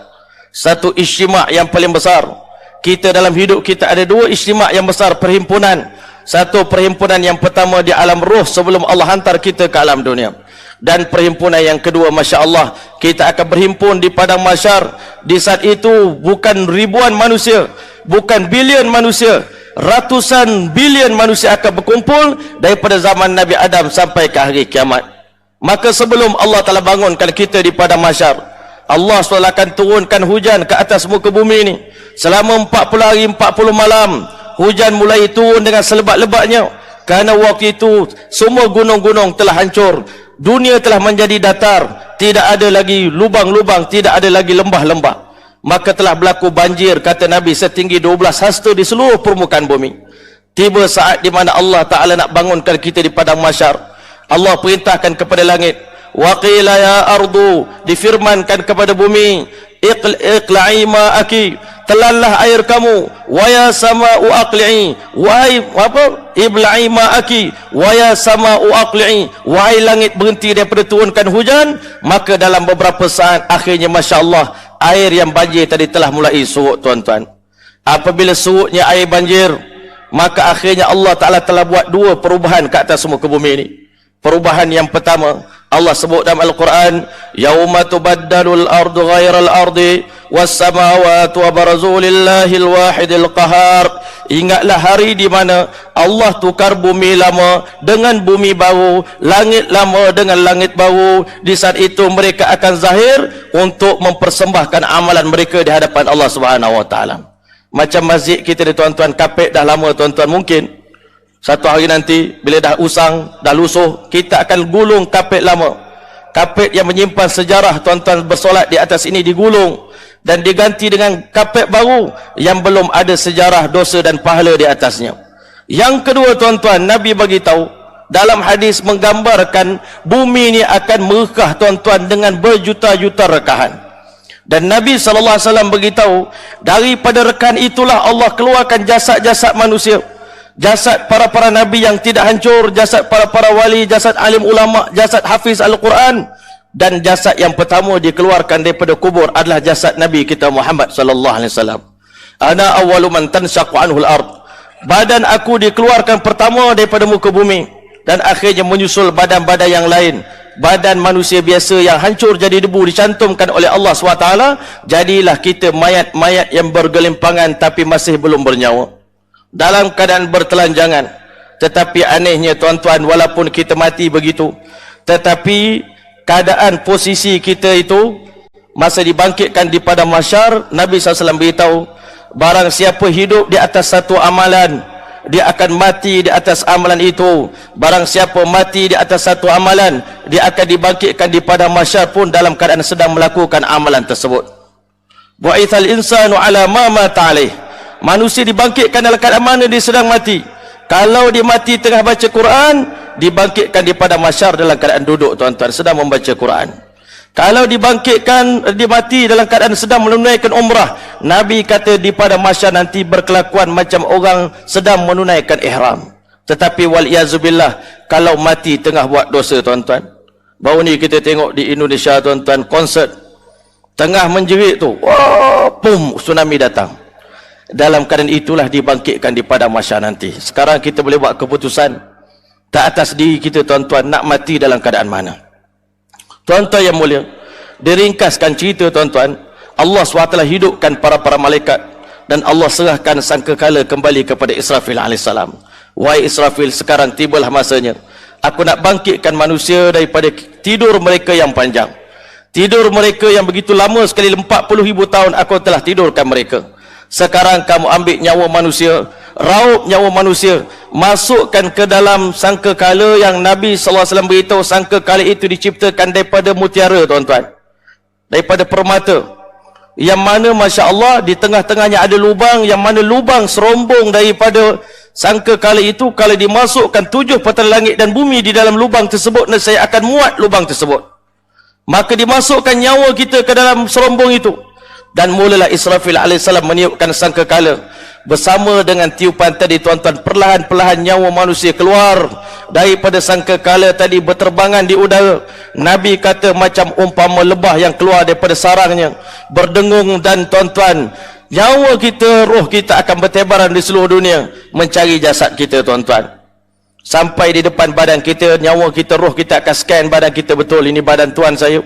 Satu istimak yang paling besar. Kita dalam hidup kita ada 2 istimak yang besar, perhimpunan. Satu perhimpunan yang pertama di alam roh sebelum Allah hantar kita ke alam dunia, dan perhimpunan yang kedua, Masya Allah, kita akan berhimpun di padang mahsyar. Di saat itu bukan ribuan manusia, bukan bilion manusia, ratusan bilion manusia akan berkumpul daripada zaman Nabi Adam sampai ke hari kiamat. Maka sebelum Allah telah bangunkan kita di padang mahsyar, Allah SWT akan turunkan hujan ke atas muka bumi ini selama 40 hari 40 malam. Hujan mulai turun dengan selebat-lebatnya, kerana waktu itu semua gunung-gunung telah hancur, dunia telah menjadi datar, tidak ada lagi lubang-lubang, tidak ada lagi lembah-lembah. Maka telah berlaku banjir, kata Nabi, setinggi 12 hasta di seluruh permukaan bumi. Tiba saat di mana Allah Ta'ala nak bangunkan kita di padang mahsyar. Allah perintahkan kepada langit, wa qila ya ardu, difirmankan kepada bumi, iqla'i ma'aki, telanlah air kamu, wa ya sama'u aqli'i, wahai ibla'i ma'aki, wa ya sama'u aqli'i, wahai langit berhenti daripada turunkan hujan. Maka dalam beberapa saat akhirnya, Masya Allah, air yang banjir tadi telah mulai surut, tuan-tuan. Apabila surutnya air banjir, maka akhirnya Allah Ta'ala telah buat 2 perubahan ke atas muka bumi ini. Perubahan yang pertama, Allah sebut dalam Al-Quran, yauma tubaddalul ardu ghairal ardi was samawati wa barazu lillahil wahidil qahar. Ingatlah hari di mana Allah tukar bumi lama dengan bumi baru, langit lama dengan langit baru. Di saat itu mereka akan zahir untuk mempersembahkan amalan mereka di hadapan Allah Subhanahu wa taala. Macam masjid kita ni, tuan-tuan, kapet dah lama, tuan-tuan. Mungkin satu hari nanti bila dah usang, dah lusuh, kita akan gulung kapet lama. Kapet yang menyimpan sejarah, tuan-tuan, bersolat di atas ini digulung dan diganti dengan kapet baru yang belum ada sejarah dosa dan pahala di atasnya. Yang kedua, tuan-tuan, Nabi bagi tahu, dalam hadis menggambarkan bumi ini akan merekah tuan-tuan dengan berjuta-juta rekahan. Dan Nabi SAW beritahu, daripada rekahan itulah Allah keluarkan jasad-jasad manusia. Jasad para nabi yang tidak hancur, jasad para wali, jasad alim ulama, jasad hafiz Al-Quran. Dan jasad yang pertama dikeluarkan daripada kubur adalah jasad Nabi kita Muhammad SAW. Ana awwalu man tanshaqu anhu al-ard. Badan aku dikeluarkan pertama daripada muka bumi. Dan akhirnya menyusul badan-badan yang lain. Badan manusia biasa yang hancur jadi debu dicantumkan oleh Allah SWT. Jadilah kita mayat-mayat yang bergelimpangan tapi masih belum bernyawa, dalam keadaan bertelanjangan. Tetapi anehnya tuan-tuan, walaupun kita mati begitu, tetapi keadaan posisi kita itu masa dibangkitkan di padang mahsyar, Nabi SAW beritahu, barang siapa hidup di atas satu amalan, dia akan mati di atas amalan itu. Barang siapa mati di atas satu amalan, dia akan dibangkitkan di padang mahsyar pun dalam keadaan sedang melakukan amalan tersebut. Bu'ithal insanu ala ma mata alaih. Manusia dibangkitkan dalam keadaan mana dia sedang mati. Kalau dia mati tengah baca Quran, dibangkitkan di padang mahsyar dalam keadaan duduk tuan-tuan, sedang membaca Quran. Kalau dibangkitkan, dia mati dalam keadaan sedang menunaikan umrah, Nabi kata di padang mahsyar nanti berkelakuan macam orang sedang menunaikan ihram. Tetapi wal-iazubillah, kalau mati tengah buat dosa tuan-tuan. Baru ni kita tengok di Indonesia tuan-tuan, konsert tengah menjerit tu, wah, pum, tsunami datang. Dalam keadaan itulah dibangkitkan di padang mahsyar nanti. Sekarang kita boleh buat keputusan tak atas diri kita tuan-tuan, nak mati dalam keadaan mana. Tuan-tuan yang mulia, diringkaskan cerita tuan-tuan, Allah SWT hidupkan para malaikat dan Allah serahkan sangkakala kembali kepada Israfil AS. Wahai Israfil, sekarang tibalah masanya. Aku nak bangkitkan manusia daripada tidur mereka yang panjang. Tidur mereka yang begitu lama sekali, 40,000 tahun aku telah tidurkan mereka. Sekarang kamu ambil nyawa manusia, raup nyawa manusia, masukkan ke dalam sangkakala yang Nabi SAW beritahu sangkakala itu diciptakan daripada mutiara tuan-tuan, daripada permata, yang mana Masya Allah di tengah-tengahnya ada lubang, yang mana lubang serombong daripada sangkakala itu kalau dimasukkan 7 petala langit dan bumi di dalam lubang tersebut, saya akan muat lubang tersebut. Maka dimasukkan nyawa kita ke dalam serombong itu. Dan mulalah Israfil AS meniupkan sangkakala. Bersama dengan tiupan tadi tuan-tuan, perlahan-perlahan nyawa manusia keluar daripada sangkakala tadi, berterbangan di udara. Nabi kata macam umpama lebah yang keluar daripada sarangnya, berdengung. Dan tuan-tuan, nyawa kita, roh kita akan bertebaran di seluruh dunia mencari jasad kita tuan-tuan. Sampai di depan badan kita, nyawa kita, roh kita akan scan badan kita, betul ini badan tuan saya.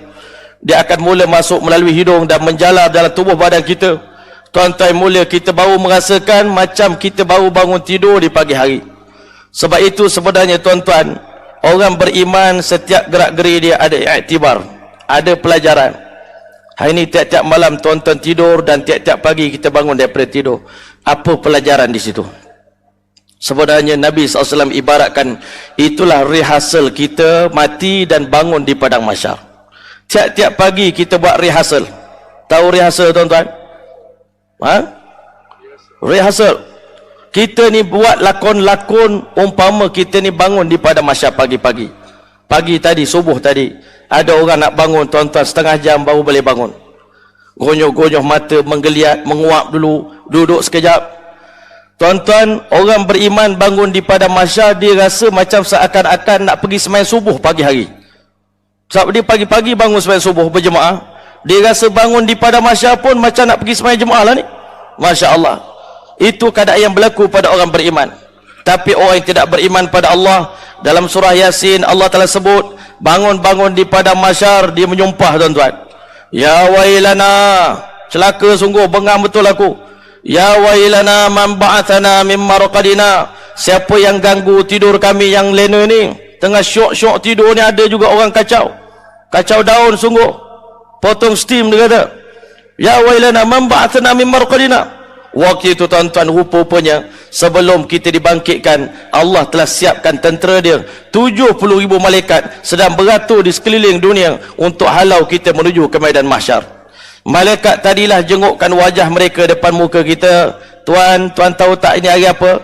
Dia akan mula masuk melalui hidung dan menjalar dalam tubuh badan kita. Tuan-tuan mula kita baru merasakan macam kita baru bangun tidur di pagi hari. Sebab itu sebenarnya tuan-tuan, orang beriman setiap gerak-geri dia ada iktibar, ada pelajaran. Hari ini tiap-tiap malam tuan-tuan tidur dan tiap-tiap pagi kita bangun daripada tidur. Apa pelajaran di situ? Sebenarnya Nabi SAW ibaratkan itulah rehearsal kita mati dan bangun di padang mahsyar. Tiap-tiap pagi kita buat rehearsal. Tahu rehearsal tuan-tuan? Rehearsal. Kita ni buat lakon-lakon umpama kita ni bangun di padang mahsyar pagi-pagi. Pagi tadi, subuh tadi, ada orang nak bangun tuan-tuan, setengah jam baru boleh bangun. Gonyoh-gonyoh mata, menggeliat, menguap dulu, duduk sekejap. Tuan-tuan, orang beriman bangun di padang mahsyar, dia rasa macam seakan-akan nak pergi sembahyang subuh pagi hari. Sebab dia pagi-pagi bangun sembahyang subuh berjemaah, dia rasa bangun di padang mahsyar pun macam nak pergi sembahyang jemaah lah ni. Masya Allah. Itu keadaan yang berlaku pada orang beriman. Tapi orang yang tidak beriman pada Allah, dalam surah Yasin Allah telah sebut, bangun-bangun di padang mahsyar, dia menyumpah tuan-tuan, ya wailana, celaka sungguh, bengang betul aku. Ya wailana man ba'athana min marqadina, siapa yang ganggu tidur kami yang lena ni. Tengah syok-syok tidur ni ada juga orang kacau. Kacau daun sungguh. Potong steam dia kata. Ya wailana man ba'athana min marqadina. Waktu itu tuan-tuan, rupa-rupanya sebelum kita dibangkitkan, Allah telah siapkan tentera dia, 70,000 malaikat sedang beratur di sekeliling dunia untuk halau kita menuju ke medan mahsyar. Malaikat tadilah jengukkan wajah mereka depan muka kita. Tuan tahu tak ini hari apa?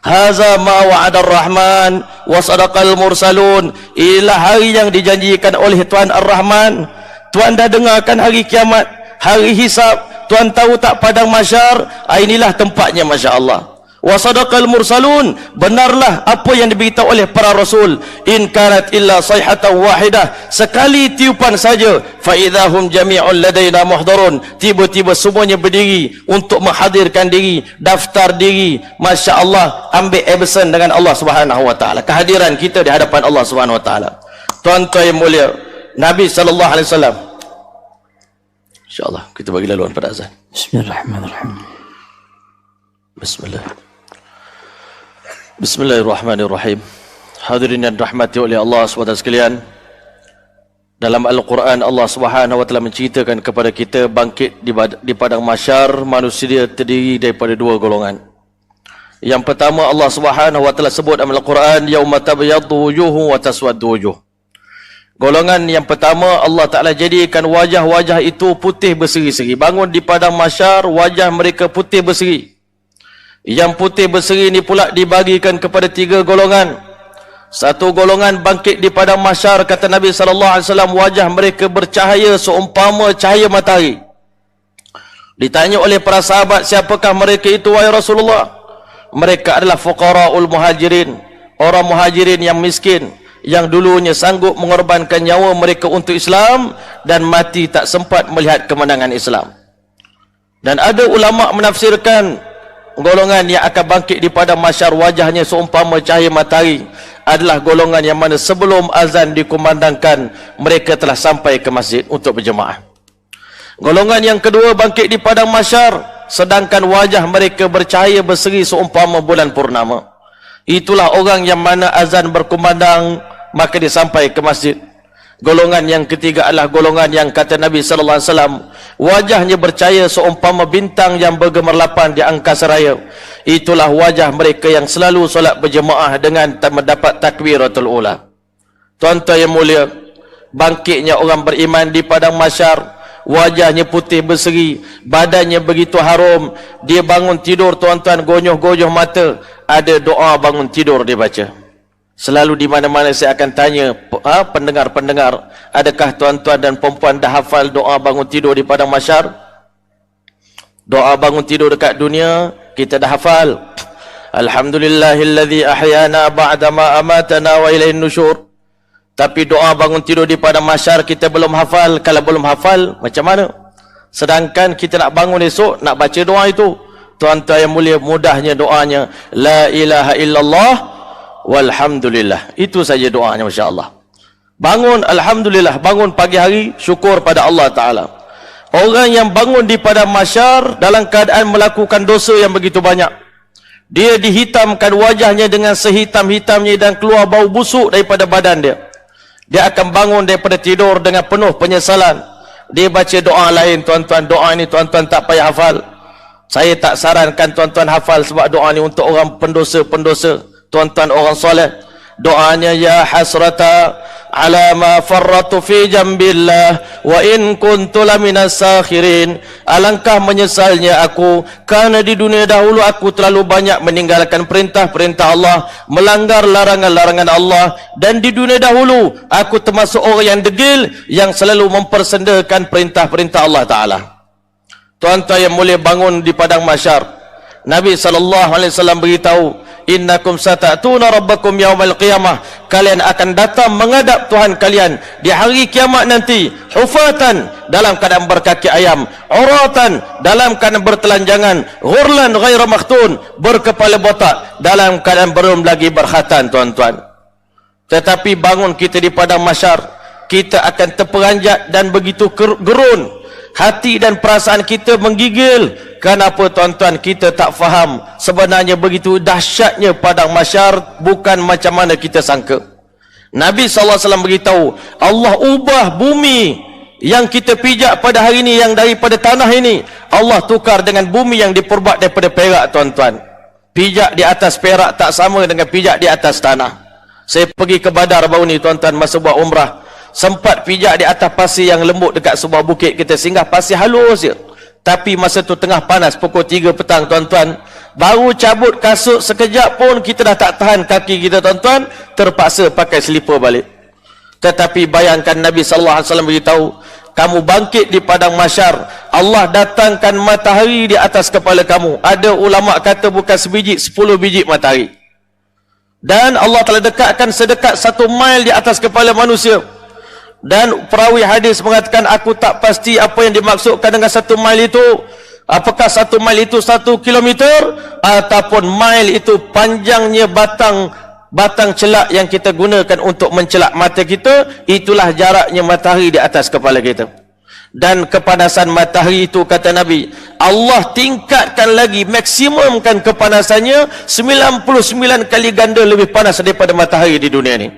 Haza ma wa'ada ar-Rahman wa sadaqal mursalun. Inilah hari yang dijanjikan oleh Tuhan Ar-Rahman. Tuhan dah dengarkan hari kiamat, hari hisab. Tuhan tahu tak padang mahsyar, inilah tempatnya, masya-Allah. Wa sadaqal mursalun, benarlah apa yang diberitahu oleh para rasul. In kanat illa sayhatan wahidah, sekali tiupan saja, fa idahum jami'un ladaina muhdarun, tiba-tiba semuanya berdiri untuk menghadirkan diri, daftar diri, masya-Allah, ambil absen dengan Allah Subhanahu wa taala. Kehadiran kita di hadapan Allah Subhanahu wa taala. Tuan-tuan yang mulia, Nabi sallallahu alaihi wasallam, insyaallah kita bagi laluan pada azan. Bismillahirrahmanirrahim. Bismillahirrahmanirrahim. Hadirin yang dirahmati oleh Allah SWT sekalian, dalam Al-Quran Allah Subhanahu wa taala menceritakan kepada kita bangkit di padang mahsyar, manusia terdiri daripada dua golongan. Yang pertama, Allah Subhanahu wa taala sebut dalam Al-Quran, yauma tabyaddu wujuhun wa taswaddu wujuh. Golongan yang pertama, Allah Ta'ala jadikan wajah-wajah itu putih berseri-seri. Bangun di padang mahsyar, wajah mereka putih berseri. Yang putih berseri ini pula dibagikan kepada tiga golongan. Satu golongan bangkit di padang mahsyar, kata Nabi SAW, wajah mereka bercahaya seumpama cahaya matahari. Ditanya oleh para sahabat, siapakah mereka itu wahai Rasulullah? Mereka adalah fuqara'ul muhajirin, orang muhajirin yang miskin, yang dulunya sanggup mengorbankan nyawa mereka untuk Islam dan mati tak sempat melihat kemenangan Islam. Dan ada ulama menafsirkan golongan yang akan bangkit di padang mahsyar wajahnya seumpama cahaya matahari adalah golongan yang mana sebelum azan dikumandangkan mereka telah sampai ke masjid untuk berjemaah. Golongan yang kedua bangkit di padang mahsyar sedangkan wajah mereka bercahaya berseri seumpama bulan purnama. Itulah orang yang mana azan berkumandang maka dia sampai ke masjid. Golongan yang ketiga adalah golongan yang kata Nabi sallallahu alaihi wasallam wajahnya bercahaya seumpama bintang yang bergemerlapan di angkasa raya. Itulah wajah mereka yang selalu solat berjemaah dengan mendapat takbiratul ula. Tuan-tuan yang mulia, bangkitnya orang beriman di padang mahsyar, wajahnya putih berseri, badannya begitu harum. Dia bangun tidur, tuan-tuan, gonyoh-gonyoh mata, ada doa bangun tidur dia baca. Selalu di mana-mana saya akan tanya pendengar-pendengar, adakah tuan-tuan dan perempuan dah hafal doa bangun tidur di padang mahsyar? Doa bangun tidur dekat dunia kita dah hafal. Alhamdulillahilladzi ahyana ba'dama amatana wa ilaihin nusyur. Tapi doa bangun tidur di padang mahsyar kita belum hafal. Kalau belum hafal, macam mana? Sedangkan kita nak bangun esok, nak baca doa itu. Tuan-tuan yang mulia, mudahnya doanya, la ilaha illallah walhamdulillah. Itu saja doanya, masya-Allah. Bangun alhamdulillah, bangun pagi hari syukur pada Allah Taala. Orang yang bangun di padang mahsyar dalam keadaan melakukan dosa yang begitu banyak, dia dihitamkan wajahnya dengan sehitam-hitamnya dan keluar bau busuk daripada badan dia. Dia akan bangun daripada tidur dengan penuh penyesalan. Dia baca doa lain, tuan-tuan. Doa ini tuan-tuan tak payah hafal. Saya tak sarankan tuan-tuan hafal sebab doa ini untuk orang pendosa-pendosa. Tuan-tuan orang soleh, doanya ya hasrata ala ma farratu fi jambillah wa in kuntu laminas sakhirin. Alangkah menyesalnya aku kerana di dunia dahulu aku terlalu banyak meninggalkan perintah-perintah Allah, melanggar larangan-larangan Allah, dan di dunia dahulu aku termasuk orang yang degil yang selalu mempersendakan perintah-perintah Allah Taala. Tuan-tuan yang mulia, bangun di padang mahsyar. Nabi SAW beritahu, innakum satatuna rabbakum yaumal qiyamah, kalian akan datang menghadap Tuhan kalian di hari kiamat nanti, hufatan, dalam keadaan berkaki ayam, uratan, dalam keadaan bertelanjangan, ghurlan ghaira makhtun, berkepala botak, dalam keadaan belum lagi berkhatan, tuan-tuan. Tetapi bangun kita di padang mahsyar, kita akan terperanjat dan begitu gerun, hati dan perasaan kita menggigil. Kenapa, tuan-tuan? Kita tak faham sebenarnya begitu dahsyatnya padang mahsyar, bukan macam mana kita sangka. Nabi SAW beritahu, Allah ubah bumi yang kita pijak pada hari ini, yang daripada tanah ini, Allah tukar dengan bumi yang diperbuat daripada perak, tuan-tuan. Pijak di atas perak tak sama dengan pijak di atas tanah. Saya pergi ke Badar baru ni, tuan-tuan, masa buat umrah. Sempat pijak di atas pasir yang lembut dekat sebuah bukit. Kita singgah pasir halus je. Tapi masa tu tengah panas, pukul 3 petang, tuan-tuan, Baru cabut kasut sekejap pun kita dah tak tahan kaki kita tuan-tuan, terpaksa pakai selipar balik. Tetapi bayangkan Nabi sallallahu alaihi wasallam beritahu, kamu bangkit di padang mahsyar, Allah datangkan matahari di atas kepala kamu. Ada ulama kata bukan sebiji, 10 biji matahari. Dan Allah telah dekatkan sedekat 1 mil di atas kepala manusia. Dan perawi hadis mengatakan, aku tak pasti apa yang dimaksudkan dengan 1 mil itu. Apakah 1 mil itu 1 kilometer, ataupun mil itu panjangnya batang celak yang kita gunakan untuk mencelak mata kita. Itulah jaraknya matahari di atas kepala kita. Dan kepanasan matahari itu, kata Nabi, Allah tingkatkan lagi, maksimumkan kepanasannya 99 kali ganda lebih panas daripada matahari di dunia ni.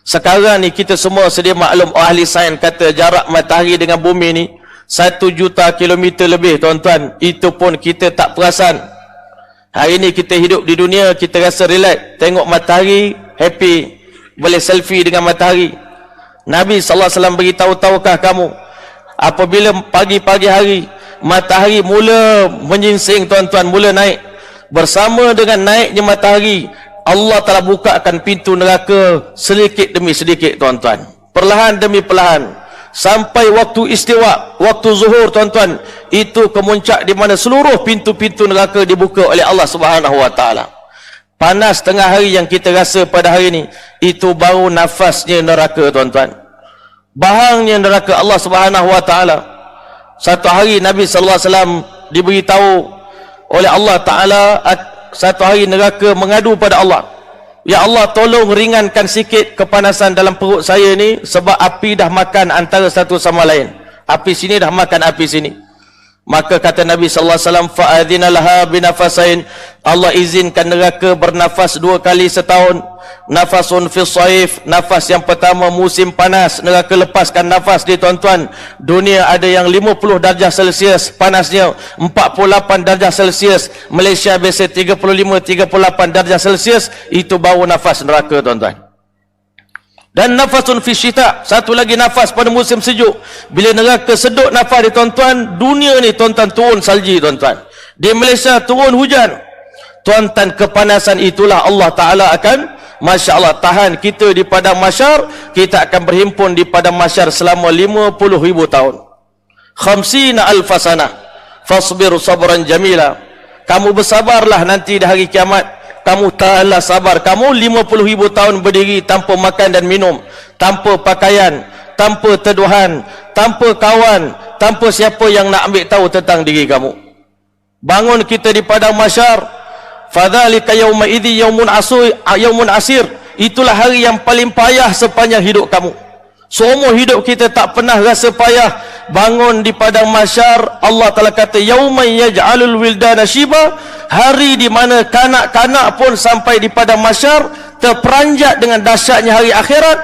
Sekarang ni kita semua sedia maklum, ahli sains kata jarak matahari dengan bumi ni 1 juta kilometer lebih tuan-tuan. Itu pun kita tak perasan. Hari ni kita hidup di dunia, kita rasa relax, tengok matahari, happy, boleh selfie dengan matahari. Nabi SAW beritahu, tahukah kamu, apabila pagi-pagi hari matahari mula menyingsing tuan-tuan, mula naik, bersama dengan naiknya matahari, Allah telah bukakan pintu neraka sedikit demi sedikit tuan-tuan, perlahan demi perlahan, sampai waktu istiwa, waktu zuhur tuan-tuan, itu kemuncak di mana seluruh pintu-pintu neraka dibuka oleh Allah Subhanahu wa taala. Panas tengah hari yang kita rasa pada hari ini, itu baru nafasnya neraka tuan-tuan, bahangnya neraka Allah Subhanahu wa taala. Satu hari Nabi sallallahu alaihi wasallam diberitahu oleh Allah taala, satu hari neraka mengadu pada Allah, ya Allah, tolong ringankan sikit kepanasan dalam perut saya ni, sebab api dah makan antara satu sama lain. Api sini dah makan api sini. Maka kata Nabi sallallahu alaihi wasallam, fa'adhina laha binafasain, Allah izinkan neraka bernafas 2 kali setahun. Nafasun fi saif, nafas yang pertama musim panas, neraka lepaskan nafas dia tuan-tuan. Dunia ada yang 50 darjah Celsius panasnya, 48 darjah Celsius. Malaysia biasa 35-38 darjah Celsius. Itu baru nafas neraka tuan-tuan. Dan nafasun fi syita, satu lagi nafas pada musim sejuk. Bila neraka sedut nafas dia tuan-tuan, dunia ni tuan-tuan turun salji tuan-tuan. Di Malaysia turun hujan. Tuan-tuan, kepanasan itulah Allah Ta'ala akan, Masya Allah, tahan kita di padang mahsyar. Kita akan berhimpun di padang mahsyar selama 50,000 tahun. 50,000 sanah. Fasbir sabran jamila. Kamu bersabarlah nanti di hari kiamat. Kamu tahanlah sabar. Kamu 50,000 tahun berdiri tanpa makan dan minum, tanpa pakaian, tanpa teduhan, tanpa kawan, tanpa siapa yang nak ambil tahu tentang diri kamu. Bangun kita di padang mahsyar. Fadzalika yauma idzi yaumun asir. Itulah hari yang paling payah sepanjang hidup kamu. Seumur hidup kita tak pernah rasa payah. Bangun di padang mahsyar, Allah telah kata, yauma yaj'alul wildana shiba, hari di mana kanak-kanak pun sampai di padang mahsyar terperanjat dengan dahsyatnya hari akhirat,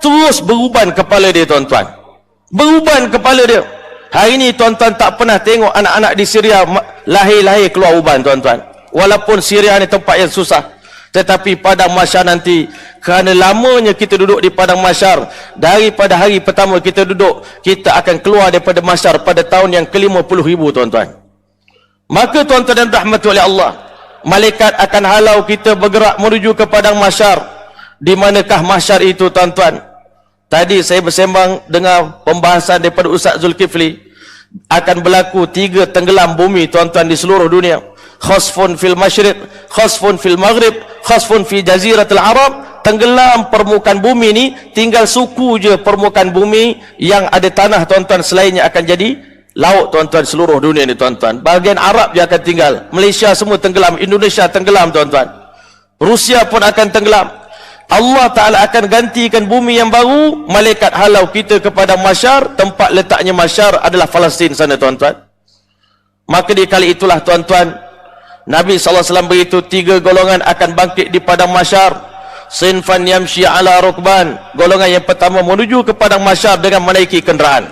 terus beruban kepala dia tuan-tuan. Beruban kepala dia. Hari ini tuan-tuan tak pernah tengok anak-anak di Syria lahir-lahir keluar uban tuan-tuan. Walaupun Syria ni tempat yang susah, tetapi padang mahsyar nanti, kerana lamanya kita duduk di padang mahsyar, daripada hari pertama kita duduk, kita akan keluar daripada mahsyar pada tahun yang ke-50,000 tuan-tuan. Maka tuan-tuan dan rahmati oleh Allah, malaikat akan halau kita bergerak menuju ke padang mahsyar. Di manakah mahsyar itu tuan-tuan? Tadi saya bersembang dengan pembahasan daripada Ustaz Zulkifli, akan berlaku 3 tenggelam bumi tuan-tuan di seluruh dunia. Khasfun fil masyriq, khasfun fil maghrib, khasfun fi jaziratul Arab. Tenggelam permukaan bumi ni, tinggal suku je permukaan bumi yang ada tanah tuan-tuan, selainnya akan jadi laut tuan-tuan. Seluruh dunia ni tuan-tuan, bahagian Arab dia akan tinggal, Malaysia semua tenggelam, Indonesia tenggelam tuan-tuan, Rusia pun akan tenggelam. Allah Ta'ala akan gantikan bumi yang baru. Malaikat halau kita kepada mahsyar. Tempat letaknya mahsyar adalah Palestin sana tuan-tuan. Maka di kali itulah tuan-tuan, Nabi SAW beritahu 3 golongan akan bangkit di padang mahsyar. Sinfan yamshi ala rukban, golongan yang pertama menuju ke padang mahsyar dengan menaiki kenderaan.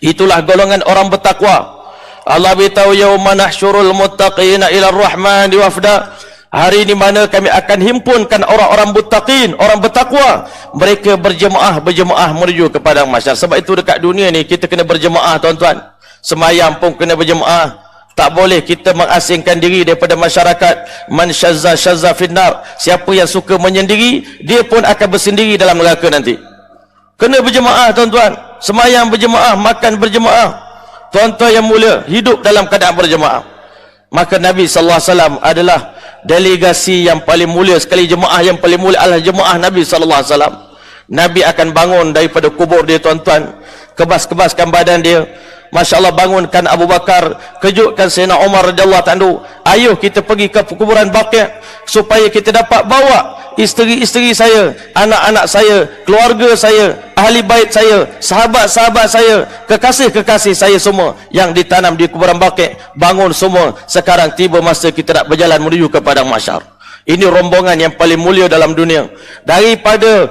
Itulah golongan orang bertakwa. Allah beritahu, yauma nahsyurul muttaqina ila ar-rahman wafda. Hari di mana kami akan himpunkan orang-orang muttaqin, orang bertakwa, mereka berjemaah menuju ke padang mahsyar. Sebab itu dekat dunia ni kita kena berjemaah tuan-tuan. Semayang pun kena berjemaah, Tak boleh kita mengasingkan diri daripada masyarakat. Man syazza syazza finnar. Siapa yang suka menyendiri, dia pun akan bersendiri dalam neraka nanti. Kena berjemaah tuan-tuan. Semayang berjemaah, makan berjemaah. Tuan-tuan yang mulia, hidup dalam keadaan berjemaah. Maka Nabi SAW adalah delegasi yang paling mulia sekali. Jemaah yang paling mulia adalah jemaah Nabi SAW. Nabi akan bangun daripada kubur dia tuan-tuan. Kebas-kebaskan badan dia. Masya Allah, bangunkan Abu Bakar, kejutkan Sayyidina Umar radhiyallahu anhu. Ayuh kita pergi ke kuburan Baqi' supaya kita dapat bawa isteri-isteri saya, anak-anak saya, keluarga saya, ahli bait saya, sahabat-sahabat saya, kekasih-kekasih saya semua yang ditanam di kuburan Baqi'. Bangun semua. Sekarang tiba masa kita nak berjalan menuju ke padang mahsyar. Ini rombongan yang paling mulia dalam dunia. Daripada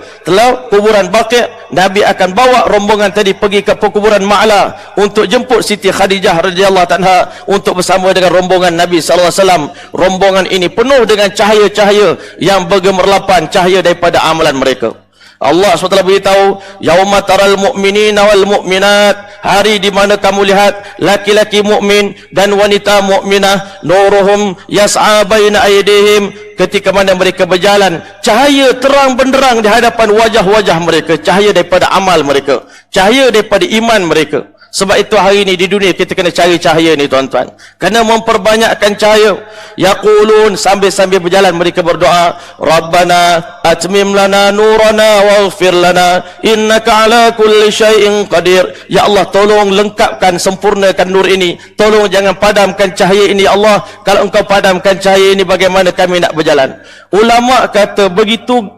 kuburan Baqi', Nabi akan bawa rombongan tadi pergi ke kuburan Ma'la untuk jemput Siti Khadijah radhiyallahu anha untuk bersama dengan rombongan Nabi sallallahu alaihi wasallam. Rombongan ini penuh dengan cahaya-cahaya yang bergemerlapan, cahaya daripada amalan mereka. Allah SWT beritahu, yauma taral mu'minina wal mu'minat, hari di mana kamu lihat laki-laki mukmin dan wanita mukminah, nuruhum yas'a baina aydihim, ketika mana mereka berjalan, cahaya terang benderang di hadapan wajah-wajah mereka, cahaya daripada amal mereka, cahaya daripada iman mereka. Sebab itu hari ini di dunia kita kena cari cahaya ni tuan-tuan. Kena memperbanyakkan cahaya. Yaqulun, sambil-sambil berjalan mereka berdoa, Rabbana atmim lana nurana waghfir lana innaka ala kulli syai'in qadir. Ya Allah, tolong lengkapkan, sempurnakan nur ini. Tolong jangan padamkan cahaya ini ya Allah. Kalau engkau padamkan cahaya ini, bagaimana kami nak berjalan? Ulama kata begitu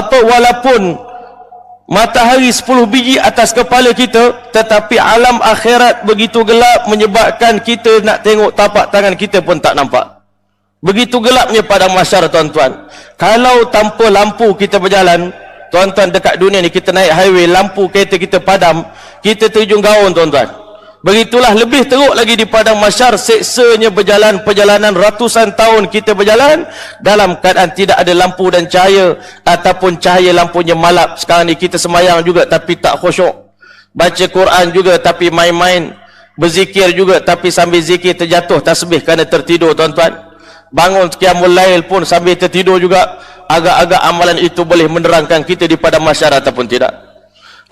walaupun matahari 10 biji atas kepala kita, tetapi alam akhirat begitu gelap menyebabkan kita nak tengok tapak tangan kita pun tak nampak. Begitu gelapnya padang mahsyar tuan-tuan. Kalau tanpa lampu kita berjalan, tuan-tuan, dekat dunia ni kita naik highway, lampu kereta kita padam, kita terjun gaun tuan-tuan. Begitulah lebih teruk lagi di padang mahsyar, seksanya berjalan perjalanan ratusan tahun kita berjalan dalam keadaan tidak ada lampu dan cahaya, ataupun cahaya lampunya malap. Sekarang ni kita semayang juga tapi tak khusyuk, baca Quran juga tapi main-main, berzikir juga tapi sambil zikir terjatuh tasbih kerana tertidur tuan-tuan. Bangun qiyamul lail pun sambil tertidur juga. Agak-agak amalan itu boleh menerangkan kita di padang mahsyar ataupun tidak.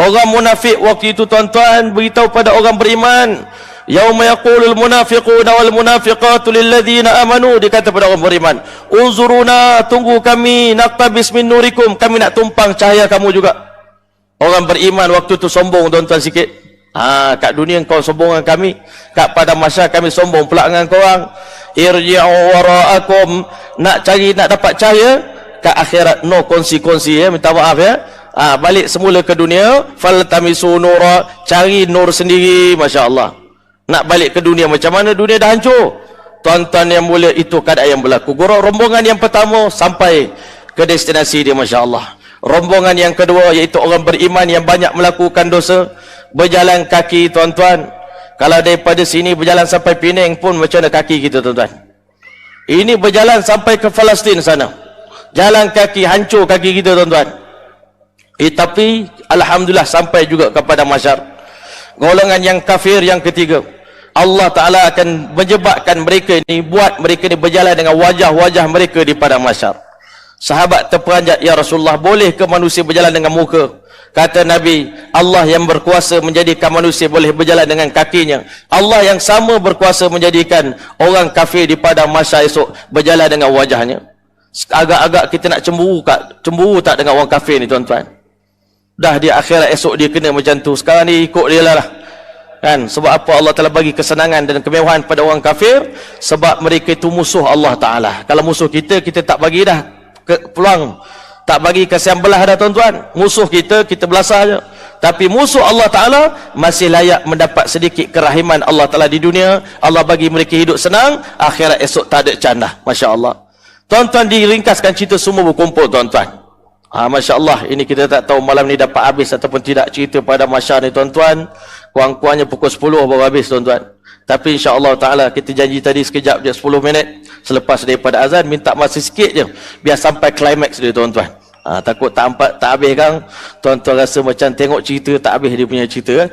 Orang munafik waktu itu tuan-tuan beritahu pada orang beriman, yauma yaqulul munafiquna wal munafiqatu lil ladzina amanu, dia kata pada orang beriman, unzuruna, tunggu kami, naqtabis min nurikum, kami nak tumpang cahaya kamu juga. Orang beriman waktu itu sombong tuan-tuan sikit. Kat dunia kau sombong dengan kami, kat padang mahsyar kami sombong pula dengan korang. Irji'u wara'akum, nak cari, nak dapat cahaya kat akhirat, no kongsi-kongsi, minta maaf ya. Balik semula ke dunia, faltamisu nura, cari nur sendiri. Masya Allah, nak balik ke dunia macam mana? Dunia dah hancur tuan-tuan yang mulia. Itu keadaan yang berlaku. Rombongan yang pertama sampai ke destinasi dia, Masya Allah. Rombongan yang kedua iaitu orang beriman yang banyak melakukan dosa, berjalan kaki tuan-tuan. Kalau daripada sini berjalan sampai Penang pun macam mana kaki kita tuan-tuan? Ini berjalan sampai ke Palestin sana, jalan kaki, hancur kaki kita tuan-tuan. Tapi alhamdulillah sampai juga kepada mahsyar. Golongan yang kafir yang ketiga, Allah Ta'ala akan menyebabkan mereka ini, buat mereka ini berjalan dengan wajah-wajah mereka di padang mahsyar. Sahabat terperanjat, ya Rasulullah, boleh ke manusia berjalan dengan muka? Kata Nabi, Allah yang berkuasa menjadikan manusia boleh berjalan dengan kakinya, Allah yang sama berkuasa menjadikan orang kafir di padang mahsyar esok berjalan dengan wajahnya. Agak-agak kita nak cemburu tak dengan orang kafir ni tuan-tuan? Dah di akhirat esok dia kena macam tu, sekarang ni ikut dia lah kan. Sebab apa Allah telah bagi kesenangan dan kemewahan pada orang kafir? Sebab mereka itu musuh Allah Ta'ala. Kalau musuh kita, kita tak bagi dah peluang, tak bagi kasihan belah dah tuan-tuan. Musuh kita, kita belasah je. Tapi musuh Allah Ta'ala masih layak mendapat sedikit kerahiman Allah Ta'ala di dunia. Allah bagi mereka hidup senang, akhirat esok tak ada candah. Masya Allah tuan-tuan, diringkaskan cerita semua berkumpul tuan-tuan. Masya Allah, ini kita tak tahu malam ni dapat habis ataupun tidak cerita pada mahsyar ni tuan-tuan. Kurang-kurangnya pukul 10 baru habis tuan-tuan. Tapi insya Allah Ta'ala kita janji tadi sekejap je, 10 minit selepas daripada azan, minta masa sikit je biar sampai klimaks dia tuan-tuan. Takut tak habis kan, tuan-tuan rasa macam tengok cerita tak habis dia punya cerita kan.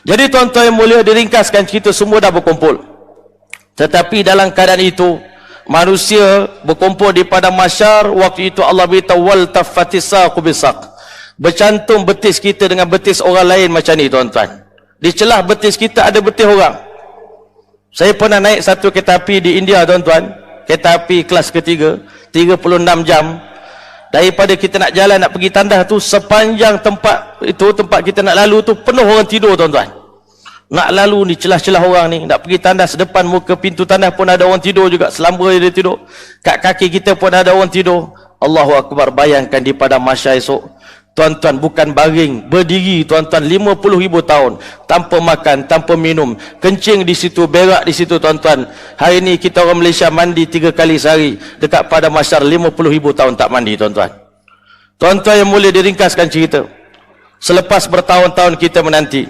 Jadi tuan-tuan yang mulia, diringkaskan cerita semua dah berkumpul. Tetapi dalam keadaan itu, manusia berkumpul di padang mahsyar. Waktu itu Allah beritahu, wal taffatis saqu bisaq, bercantum betis kita dengan betis orang lain macam ni tuan-tuan. Di celah betis kita ada betis orang. Saya pernah naik satu kereta api di India tuan-tuan, kereta api kelas ketiga, 36 jam. Daripada kita nak jalan nak pergi tandas tu, sepanjang tempat itu, tempat kita nak lalu tu penuh orang tidur tuan-tuan. Nak lalu ni celah-celah orang ni, nak pergi tandas, depan muka pintu tandas pun ada orang tidur juga, selamba dia tidur. Kat kaki kita pun ada orang tidur. Allahu Akbar. Bayangkan di padang mahsyar esok, tuan-tuan bukan baring, berdiri tuan-tuan 50,000 tahun tanpa makan, tanpa minum, kencing di situ, berak di situ tuan-tuan. Hari ni kita orang Malaysia mandi 3 kali sehari, dekat padang mahsyar 50,000 tahun tak mandi tuan-tuan. Tuan-tuan yang mulia, diringkaskan cerita, selepas bertahun-tahun kita menanti,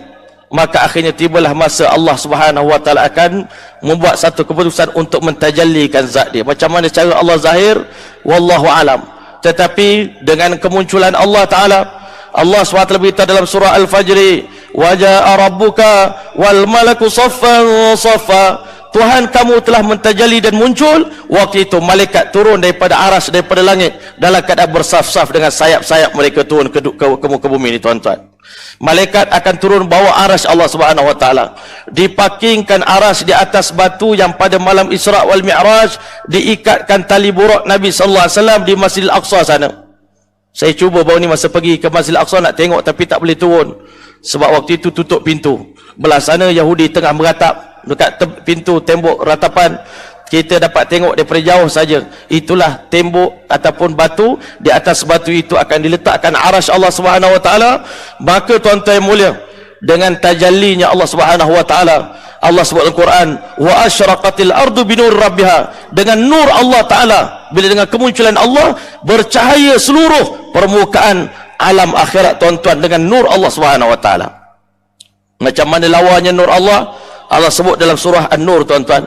maka akhirnya tibalah masa Allah Subhanahu wa taala akan membuat satu keputusan untuk mentajallikan zat dia. Macam mana cara Allah zahir, wallahu alam. Tetapi dengan kemunculan Allah taala, Allah SWT beritahu dalam surah Al-Fajr, wa jaa rabbuka wal malaku saffan saffa, Tuhan kamu telah mentajalli dan muncul. Waktu itu malaikat turun daripada aras, daripada langit, dalam keadaan bersaf-saf dengan sayap-sayap mereka turun ke bumi ini tuan-tuan. Malaikat akan turun bawa aras Allah Subhanahu wa taala. Dipakingkan aras di atas batu yang pada malam Isra wal Mi'raj diikatkan tali buraq Nabi sallallahu alaihi wasallam di Masjidil Aqsa sana. Saya cuba baru ni masa pergi ke Masjidil Aqsa nak tengok, tapi tak boleh turun sebab waktu itu tutup pintu. Belah sana Yahudi tengah meratap dekat pintu tembok ratapan. Kita dapat tengok daripada jauh saja. Itulah tembok ataupun batu. Di atas batu itu akan diletakkan arasy Allah Subhanahu wa taala. Maka tuan-tuan yang mulia, dengan tajallinya Allah Subhanahu wa taala, Allah sebut dalam Quran, wa asyraqatil ardu binur rabbiha, dengan nur Allah taala, bila dengan kemunculan Allah bercahaya seluruh permukaan alam akhirat tuan-tuan dengan nur Allah Subhanahu wa taala. Macam mana lawanya nur Allah? Allah sebut dalam surah An-Nur tuan-tuan,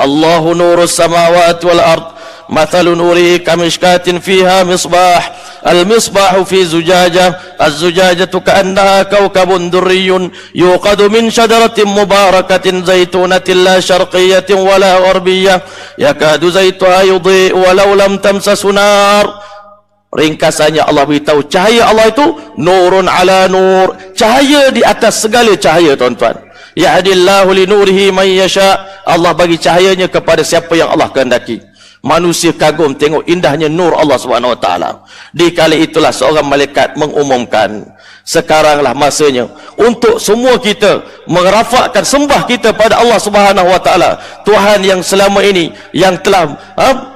Allahu nurus samawati wal ard, mathalu nurihi kamishkatin fiha misbah, al-misbahu fi zujajah, az-zujajatu ka'annaha kawkabun durriyun yuqadu min syajaratin mubarakatin zaitunatin la syarqiyatin wala gharbiyyah yakadu zaituha yudhi'u walau lam tamsasu nar. Ringkasannya Allah beritahu, cahaya Allah itu nurun ala nur, cahaya di atas segala cahaya tuan-tuan. Yahdillahu li nurihi man yasha, Allah bagi cahayanya kepada siapa yang Allah kehendaki. Manusia kagum tengok indahnya nur Allah Subhanahu wa taala. Di kala itulah seorang malaikat mengumumkan, sekaranglah masanya untuk semua kita merafakkan sembah kita pada Allah Subhanahu wa taala, Tuhan yang selama ini yang telah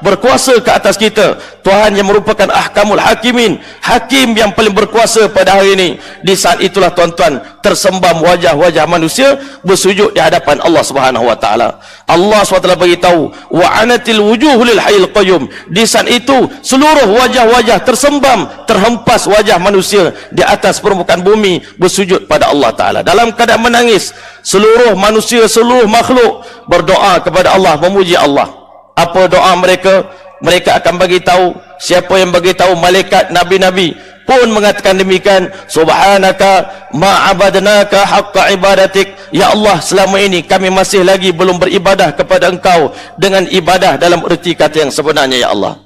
berkuasa ke atas kita, Tuhan yang merupakan ahkamul hakimin, hakim yang paling berkuasa pada hari ini. Di saat itulah tuan-tuan tersembam wajah-wajah manusia bersujud di hadapan Allah Subhanahu wa taala. Allah SWT beritahu, wa anatil wujuh lil hayyil qayyum. Di saat itu seluruh wajah-wajah tersembam, terhempas wajah manusia di atas permukaan bumi bersujud pada Allah taala dalam keadaan menangis. Seluruh manusia, seluruh makhluk berdoa kepada Allah, memuji Allah. Apa doa mereka? Mereka akan bagi tahu, siapa yang bagi tahu? Malaikat, nabi-nabi pun mengatakan demikian, subhanaka ma'abadnaka haqqa ibadatik, ya Allah, selama ini kami masih lagi belum beribadah kepada engkau dengan ibadah dalam erti kata yang sebenarnya, ya Allah.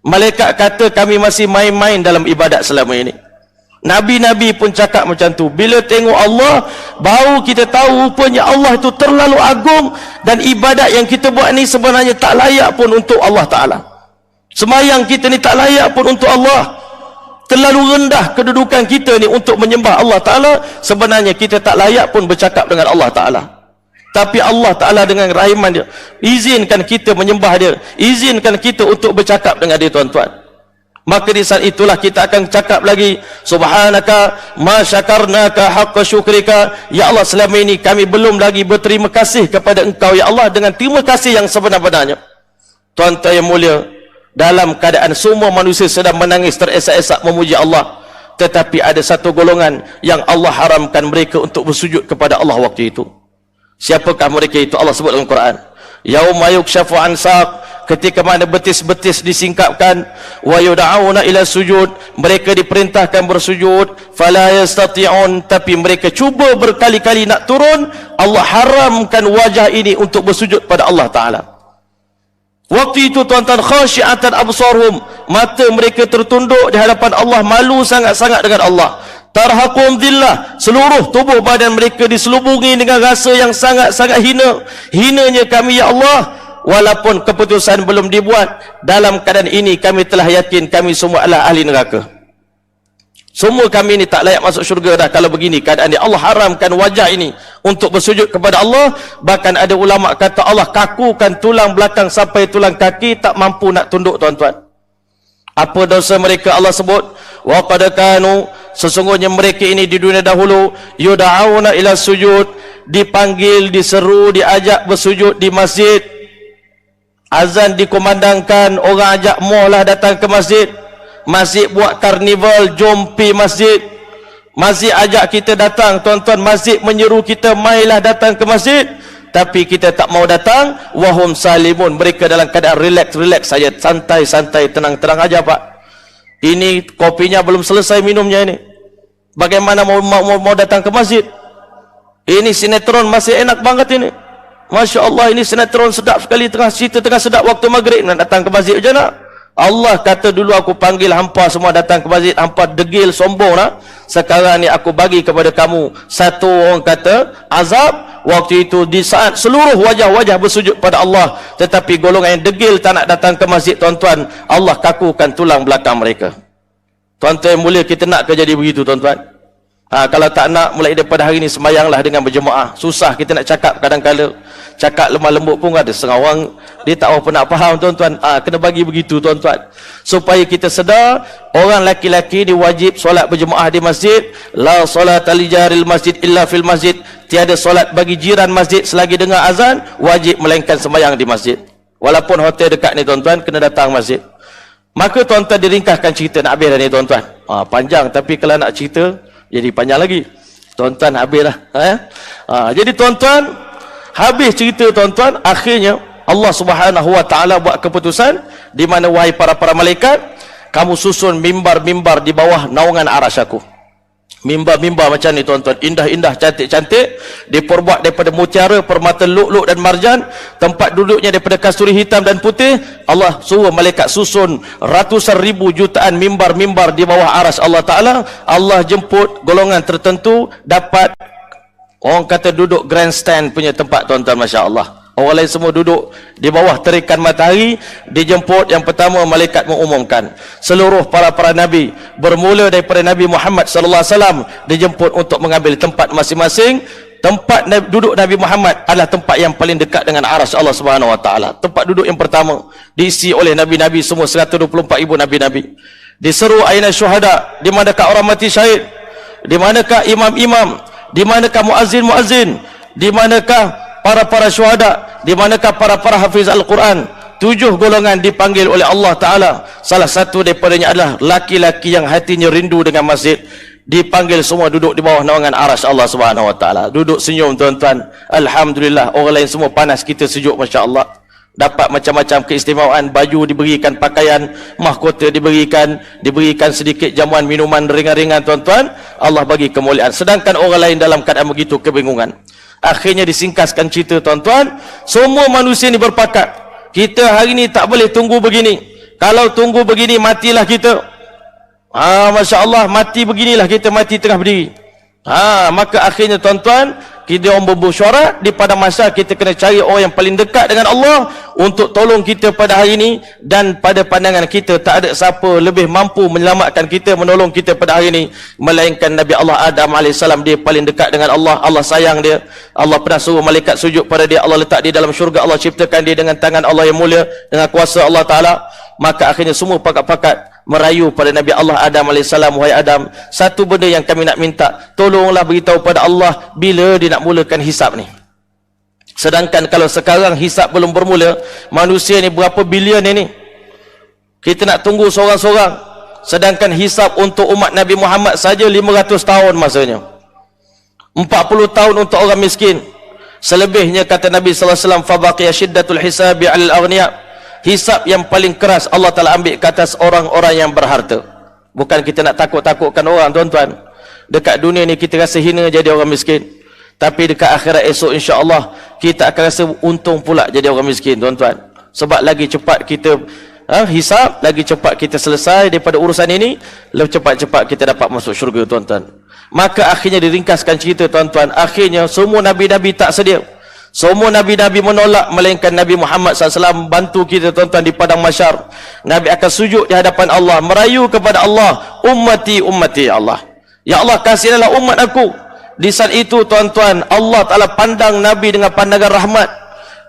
Malaikat kata kami masih main-main dalam ibadat selama ini. Nabi-nabi pun cakap macam tu. Bila tengok Allah, baru kita tahu rupanya Allah itu terlalu agung, dan ibadat yang kita buat ni sebenarnya tak layak pun untuk Allah Ta'ala. Semayang kita ni tak layak pun untuk Allah. Terlalu rendah kedudukan kita ni untuk menyembah Allah Ta'ala. Sebenarnya kita tak layak pun bercakap dengan Allah Ta'ala. Tapi Allah Ta'ala dengan rahiman dia izinkan kita menyembah dia, izinkan kita untuk bercakap dengan dia tuan-tuan. Maka di saat itulah kita akan cakap lagi, subhanaka ma syakarnaka haqqa syukrika, ya Allah, selama ini kami belum lagi berterima kasih kepada engkau, ya Allah, dengan terima kasih yang sebenar-benarnya. Tuan-tuan yang mulia, dalam keadaan semua manusia sedang menangis teresak-esak memuji Allah, tetapi ada satu golongan yang Allah haramkan mereka untuk bersujud kepada Allah waktu itu. Siapakah mereka itu? Allah sebut dalam Quran, yauma yukshafu an saq, ketika mana betis-betis disingkapkan, wa yud'auna ila sujud, mereka diperintahkan bersujud, fala yastati'un, tapi mereka cuba berkali-kali nak turun, Allah haramkan wajah ini untuk bersujud pada Allah Ta'ala. Waktu itu tuan-tuan, khasyi'atan absaruhum, mata mereka tertunduk di hadapan Allah, malu sangat-sangat dengan Allah. Tarhaqum dhillah, seluruh tubuh badan mereka diselubungi dengan rasa yang sangat-sangat hina. Hinanya kami ya Allah, walaupun keputusan belum dibuat, dalam keadaan ini kami telah yakin kami semua adalah ahli neraka. Semua kami ini tak layak masuk syurga dah kalau begini keadaan dia. Allah haramkan wajah ini untuk bersujud kepada Allah. Bahkan ada ulama kata Allah kakukan tulang belakang sampai tulang kaki, tak mampu nak tunduk tuan-tuan. Apa dosa mereka? Allah sebut, wa qad kanu, sesungguhnya mereka ini di dunia dahulu, yud'auna ila sujud, dipanggil, diseru, diajak bersujud di masjid. Azan dikumandangkan, orang ajak mohlah datang ke masjid. Masjid buat karnival, jom pi masjid. Masjid ajak kita datang tuan-tuan, masjid menyeru kita mailah datang ke masjid, tapi kita tak mau datang. Wahum salimun, mereka dalam keadaan relax saja, santai-santai, tenang-tenang aja pak. Ini kopinya belum selesai minumnya ini, bagaimana mau datang ke masjid? Ini sinetron masih enak banget ini, Masya Allah, ini sinetron sedap sekali, tengah cerita tengah sedap waktu maghrib, nak datang ke masjid je nak. Allah kata dulu aku panggil hampa semua datang ke masjid, hampa degil sombong lah. Sekarang ni aku bagi kepada kamu satu, orang kata azab. Waktu itu di saat seluruh wajah-wajah bersujud pada Allah, tetapi golongan yang degil tak nak datang ke masjid tuan-tuan, Allah kakukan tulang belakang mereka. Tuan-tuan yang mulia, kita nak ke jadi begitu tuan-tuan? Kalau tak nak, mulai daripada hari ini sembayanglah dengan berjemaah. Susah kita nak cakap kadang-kadang, cakap lemah lembut pun ada setengah orang dia tak apa nak faham tuan-tuan. Kena bagi begitu tuan-tuan, supaya kita sedar orang laki-laki diwajib solat berjemaah di masjid. La solata li jaril masjid illa fil masjid, tiada solat bagi jiran masjid selagi dengar azan, wajib melainkan sembayang di masjid. Walaupun hotel dekat ni tuan-tuan, kena datang masjid. Maka tuan-tuan diringkaskan cerita, nak habis dah ni tuan-tuan. Panjang, tapi kalau nak cerita jadi panjang lagi tuan-tuan, habislah. Jadi tuan-tuan, habis cerita tuan-tuan, akhirnya Allah Subhanahu wa taala buat keputusan di mana, wahai para malaikat, kamu susun mimbar-mimbar di bawah naungan arasy aku. Mimbar-mimbar macam ni tuan-tuan, indah-indah, cantik-cantik, diperbuat daripada mutiara, permata, lu'lu' dan marjan. Tempat duduknya daripada kasturi hitam dan putih. Allah suruh malaikat susun ratusan ribu jutaan mimbar-mimbar di bawah arasy Allah Ta'ala. Allah jemput golongan tertentu dapat, orang kata duduk grandstand punya tempat tuan-tuan, Masya Allah. Orang lain semua duduk di bawah terikan matahari. Dijemput yang pertama, malaikat mengumumkan seluruh para nabi, bermula daripada Nabi Muhammad sallallahu alaihi wasallam, dijemput untuk mengambil tempat masing-masing. Tempat duduk Nabi Muhammad adalah tempat yang paling dekat dengan arasy Allah Subhanahu wa taala. Tempat duduk yang pertama diisi oleh nabi-nabi semua, 124,000 nabi-nabi. Diseru aina syuhada, di manakah orang mati syahid? Di manakah imam-imam? Di manakah muazzin-muazzin? Di manakah para syuhada? Di manakah para hafiz Al-Quran? 7 golongan dipanggil oleh Allah Ta'ala. Salah satu daripadanya adalah laki-laki yang hatinya rindu dengan masjid. Dipanggil semua duduk di bawah naungan arasy Allah Subhanahu wa taala. Duduk senyum tuan-tuan. Alhamdulillah, orang lain semua panas, kita sejuk, masya-Allah. Dapat macam-macam keistimewaan, baju diberikan, pakaian, mahkota diberikan sedikit jamuan minuman ringan-ringan tuan-tuan. Allah bagi kemuliaan. Sedangkan orang lain dalam keadaan begitu kebingungan. Akhirnya disingkaskan cerita tuan-tuan, semua manusia ni berpakat, kita hari ni tak boleh tunggu begini. Kalau tunggu begini, matilah kita. Masya Allah, mati beginilah kita, mati tengah berdiri. Maka akhirnya tuan-tuan, kita orang bermusyawarah, di pada masa kita kena cari orang yang paling dekat dengan Allah untuk tolong kita pada hari ini. Dan pada pandangan kita, tak ada siapa lebih mampu menyelamatkan kita, menolong kita pada hari ini, melainkan Nabi Allah Adam AS. Dia paling dekat dengan Allah. Allah sayang dia. Allah pernah suruh malaikat sujud pada dia. Allah letak dia dalam syurga. Allah ciptakan dia dengan tangan Allah yang mulia, dengan kuasa Allah Ta'ala. Maka akhirnya semua pakat-pakat merayu pada Nabi Allah Adam AS. Wahai Adam, satu benda yang kami nak minta, tolonglah beritahu pada Allah bila dia nak mulakan hisab ni. Sedangkan kalau sekarang hisab belum bermula, manusia ni berapa bilion ini, kita nak tunggu seorang-seorang. Sedangkan hisab untuk umat Nabi Muhammad saja 500 tahun masanya, 40 tahun untuk orang miskin. Selebihnya kata Nabi sallallahu alaihi wasallam, fa baqiya shiddatul hisabi 'alal aghniya, hisab yang paling keras Allah Ta'ala ambil ke atas orang-orang yang berharta. Bukan kita nak takut-takutkan orang, tuan-tuan. Dekat dunia ni kita rasa hina jadi orang miskin, tapi dekat akhirat esok insya-Allah kita akan rasa untung pula jadi orang miskin, tuan-tuan. Sebab lagi cepat kita hisab, lagi cepat kita selesai daripada urusan ini, lebih cepat-cepat kita dapat masuk syurga, tuan-tuan. Maka akhirnya diringkaskan cerita, tuan-tuan, akhirnya semua nabi-nabi tak sedia. Semua nabi-nabi menolak, melainkan Nabi Muhammad SAW bantu kita, tuan-tuan, di padang mahsyar. Nabi akan sujud di hadapan Allah, merayu kepada Allah, ummati ummati ya Allah, ya Allah kasihilah umat aku. Di saat itu, tuan-tuan, Allah Ta'ala pandang Nabi dengan pandangan rahmat.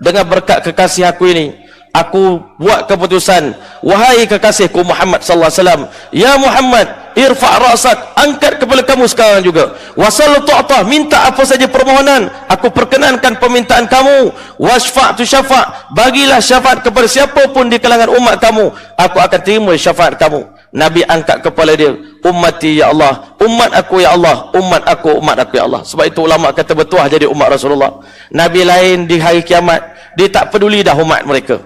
Dengan berkat kekasih aku ini, aku buat keputusan, wahai kekasihku Muhammad sallallahu alaihi wasallam, ya Muhammad, irfa' ra'sak, angkat kepala kamu sekarang juga, wasal tu'tah, minta apa saja permohonan, aku perkenankan permintaan kamu, wasfa' tu syafa', bagilah syafaat kepada siapapun di kalangan umat kamu, aku akan terima syafaat kamu. Nabi angkat kepala dia, ummati ya Allah, umat aku ya Allah, umat aku ya Allah. Sebab itu ulama kata bertuah jadi umat Rasulullah. Nabi lain di hari kiamat, dia tak peduli dah umat mereka.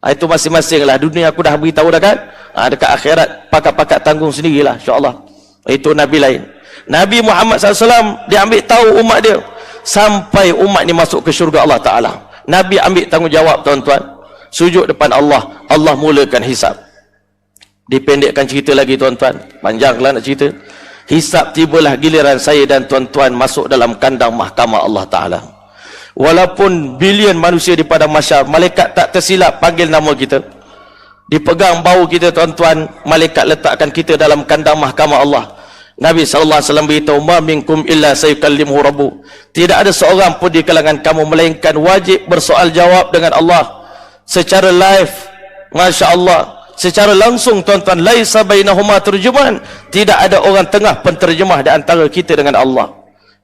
Itu masing-masing lah. Dunia aku dah beritahu dah kan. Dekat akhirat pakat-pakat tanggung sendirilah, insya-Allah. Itu Nabi lain. Nabi Muhammad SAW dia ambil tahu umat dia sampai umat ni masuk ke syurga Allah Ta'ala. Nabi ambil tanggungjawab, tuan-tuan, sujud depan Allah. Allah mulakan hisab. Dipendekkan cerita lagi, tuan-tuan, panjanglah nak cerita. Hisab, tibalah giliran saya dan tuan-tuan masuk dalam kandang mahkamah Allah Ta'ala. Walaupun bilion manusia di padang mahsyar, malaikat tak tersilap panggil nama kita, dipegang bau kita, tuan-tuan, malaikat letakkan kita dalam kandang mahkamah Allah. Nabi SAW beritahu, ma minkum illa sayukallimuhu rabbu, tidak ada seorang pun di kalangan kamu melainkan wajib bersoal jawab dengan Allah secara live, Masya Allah, secara langsung, tuan-tuan. Laisa bainahuma terjemahan, tidak ada orang tengah penterjemah di antara kita dengan Allah.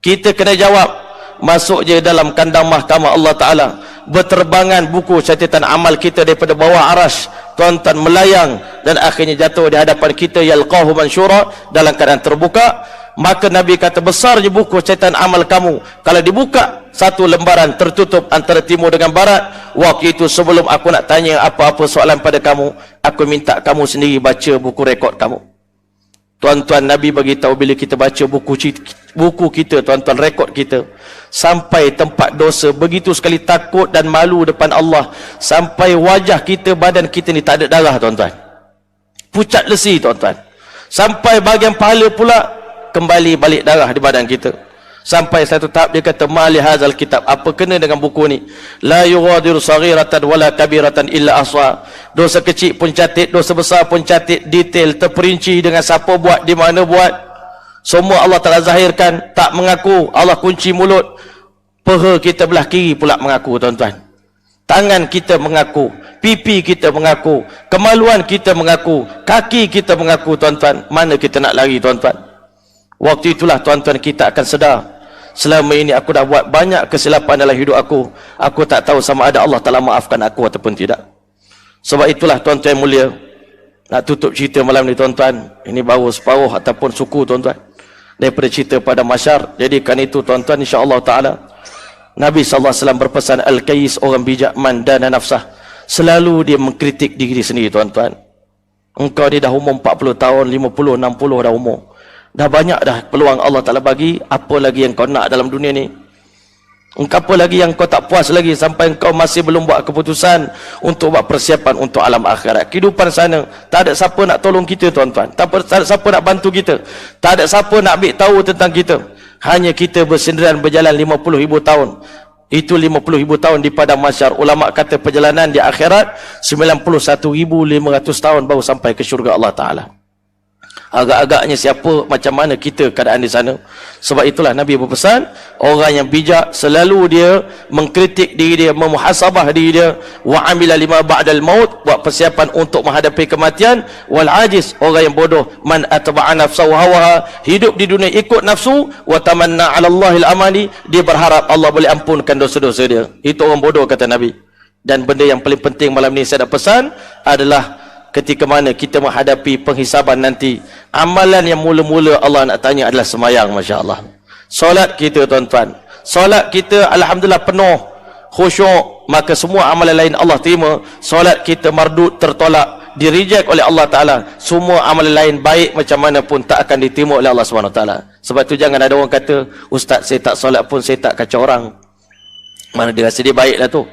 Kita kena jawab. Masuk je dalam kandang mahkamah Allah Ta'ala, berterbangan buku catatan amal kita daripada bawah arash, tuan-tuan, melayang dan akhirnya jatuh di hadapan kita, yalqahu mansyura, dalam keadaan terbuka. Maka Nabi kata, besar je buku catatan amal kamu kalau dibuka, satu lembaran tertutup antara timur dengan barat. Waktu itu sebelum aku nak tanya apa-apa soalan pada kamu, aku minta kamu sendiri baca buku rekod kamu. Tuan-tuan, Nabi bagi tahu bila kita baca buku kita, tuan-tuan, rekod kita, sampai tempat dosa, begitu sekali takut dan malu depan Allah, sampai wajah kita, badan kita ni tak ada darah, tuan-tuan, pucat lesi, tuan-tuan, sampai bahagian pahala pula kembali balik darah di badan kita. Sampai satu tahap dia kata, mali hazal kitab, apa kena dengan buku ni, la yughadiru saghiratan wala kabiratan illa ahsa, dosa kecil pun catat, dosa besar pun catat, detail, terperinci dengan siapa buat, di mana buat, semua Allah Ta'ala zahirkan. Tak mengaku, Allah kunci mulut. Peha kita belah kiri pula mengaku, tuan-tuan, tangan kita mengaku, pipi kita mengaku, kemaluan kita mengaku, kaki kita mengaku, tuan-tuan. Mana kita nak lari, tuan-tuan? Waktu itulah, tuan-tuan, kita akan sedar, selama ini aku dah buat banyak kesilapan dalam hidup aku. Aku tak tahu sama ada Allah Ta'ala maafkan aku ataupun tidak. Sebab itulah, tuan-tuan yang mulia, nak tutup cerita malam ni, tuan-tuan, ini baru separuh ataupun suku, tuan-tuan, daripada cerita pada masyar. Jadi kan itu, tuan-tuan, insya-Allah Ta'ala, Nabi SAW berpesan, Al-Kayis, orang bijak, man dana nafsah, selalu dia mengkritik diri sendiri, tuan-tuan. Engkau ni dah umur 40 tahun, 50, 60 dah umur, dah banyak dah peluang Allah Ta'ala bagi, apa lagi yang kau nak dalam dunia ni? Engkau apa lagi yang kau tak puas lagi sampai engkau masih belum buat keputusan untuk buat persiapan untuk alam akhirat? Kehidupan sana tak ada siapa nak tolong kita, tuan-tuan, tak ada siapa nak bantu kita, tak ada siapa nak ambil tahu tentang kita. Hanya kita bersendirian berjalan 50,000 tahun. Itu 50,000 tahun di padang mahsyar. Ulama kata perjalanan di akhirat 91,500 tahun baru sampai ke syurga Allah Ta'ala. Agak-agaknya siapa, macam mana kita keadaan di sana. Sebab itulah Nabi berpesan, orang yang bijak selalu dia mengkritik diri dia, memuhasabah diri dia, wa amila lima ba'dal maut, buat persiapan untuk menghadapi kematian. Wal ajiz, orang yang bodoh, man atba'a nafsahu hawaha, hidup di dunia ikut nafsu, wa tamanna 'ala Allahil amani, dia berharap Allah boleh ampunkan dosa-dosa dia. Itu orang bodoh, kata Nabi. Dan benda yang paling penting malam ni saya nak pesan adalah ketika mana kita menghadapi penghisaban nanti, amalan yang mula-mula Allah nak tanya adalah semayang. Masya Allah, solat kita, tuan-tuan, solat kita alhamdulillah penuh, khusyuk, maka semua amalan lain Allah terima. Solat kita mardud, tertolak, di-reject oleh Allah Ta'ala. Semua amalan lain baik macam mana pun tak akan diterima oleh Allah SWT. Sebab tu jangan ada orang kata, Ustaz saya tak solat pun saya tak kacau orang. Mana dia rasa dia baik lah tu.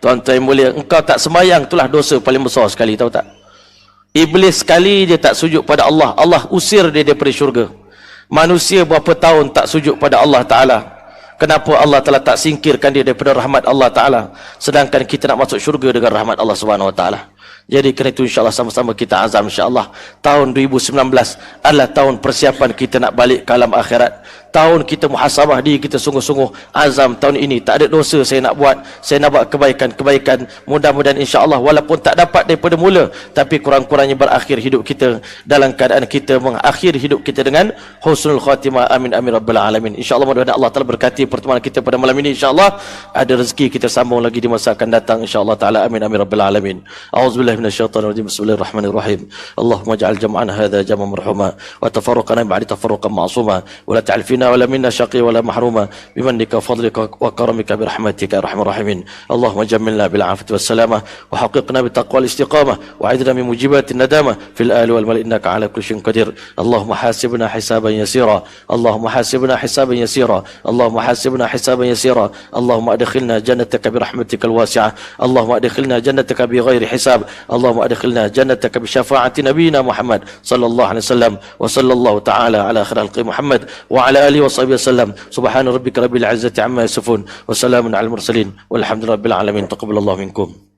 Tuan-tuan yang mulia, engkau tak sembahyang, itulah dosa paling besar sekali, tahu tak? Iblis sekali dia tak sujud pada Allah, Allah usir dia daripada syurga. Manusia berapa tahun tak sujud pada Allah Ta'ala, kenapa Allah Ta'ala tak singkirkan dia daripada rahmat Allah Ta'ala, sedangkan kita nak masuk syurga dengan rahmat Allah Subhanahu Wa Ta'ala. Jadi kerana itu insyaAllah sama-sama kita azam, insyaAllah tahun 2019 adalah tahun persiapan kita nak balik ke alam akhirat. Tahun kita muhasabah diri kita sungguh-sungguh, azam tahun ini tak ada dosa saya nak buat, saya nak buat kebaikan-kebaikan. Mudah-mudahan insyaAllah walaupun tak dapat daripada mula, tapi kurang-kurangnya berakhir hidup kita dalam keadaan kita mengakhiri hidup kita dengan husnul khatimah. Amin amin rabbil alamin. InsyaAllah mudah-mudahan Allah Ta'ala berkati pertemuan kita pada malam ini. InsyaAllah ada rezeki kita sambung lagi di masa akan datang, insyaAllah Ta'ala. Amin amin rabbil alamin. A'udzubillahi minasyaitanirrajim. Bismillahirrahmanirrahim. Allahumma ja'al jam'ana hadha jam'an marhuma wa tafarruqana ba'di tafarruqan ma'suma wa la ta'al fina wa la minna syaqi wa la mahruma bimannika wa fadlika wa karamika bi rahmatika ya arhamar rahimin. Allahumma jammilna bil afati was salamah wa haqiqna bit taqwa wal istiqamah wa a'idna min mujibatin nadamah fil ali wal mal innaka ala kulli syai'in qadir. Allahumma hasibna hisaban yasira. Allahumma hasibna hisaban yasira. Allahumma hasibna hisaban yasira. Allahumma adkhilna jannataka bi rahmatika al wasi'ah. Allahumma adkhilna jannataka bi ghairi hisab. Allahumma adkhilna jannataka bi syafaati nabiyyina Muhammad sallallahu alaihi wasallam wa sallallahu ta'ala ala khairal khalqi Muhammad wa ala alihi wa sahbihi wasallam. Subhana rabbika rabbil izzati amma yasifun wa salamun alal mursalin walhamdulillahi rabbil alamin. Taqabbalallahu minkum.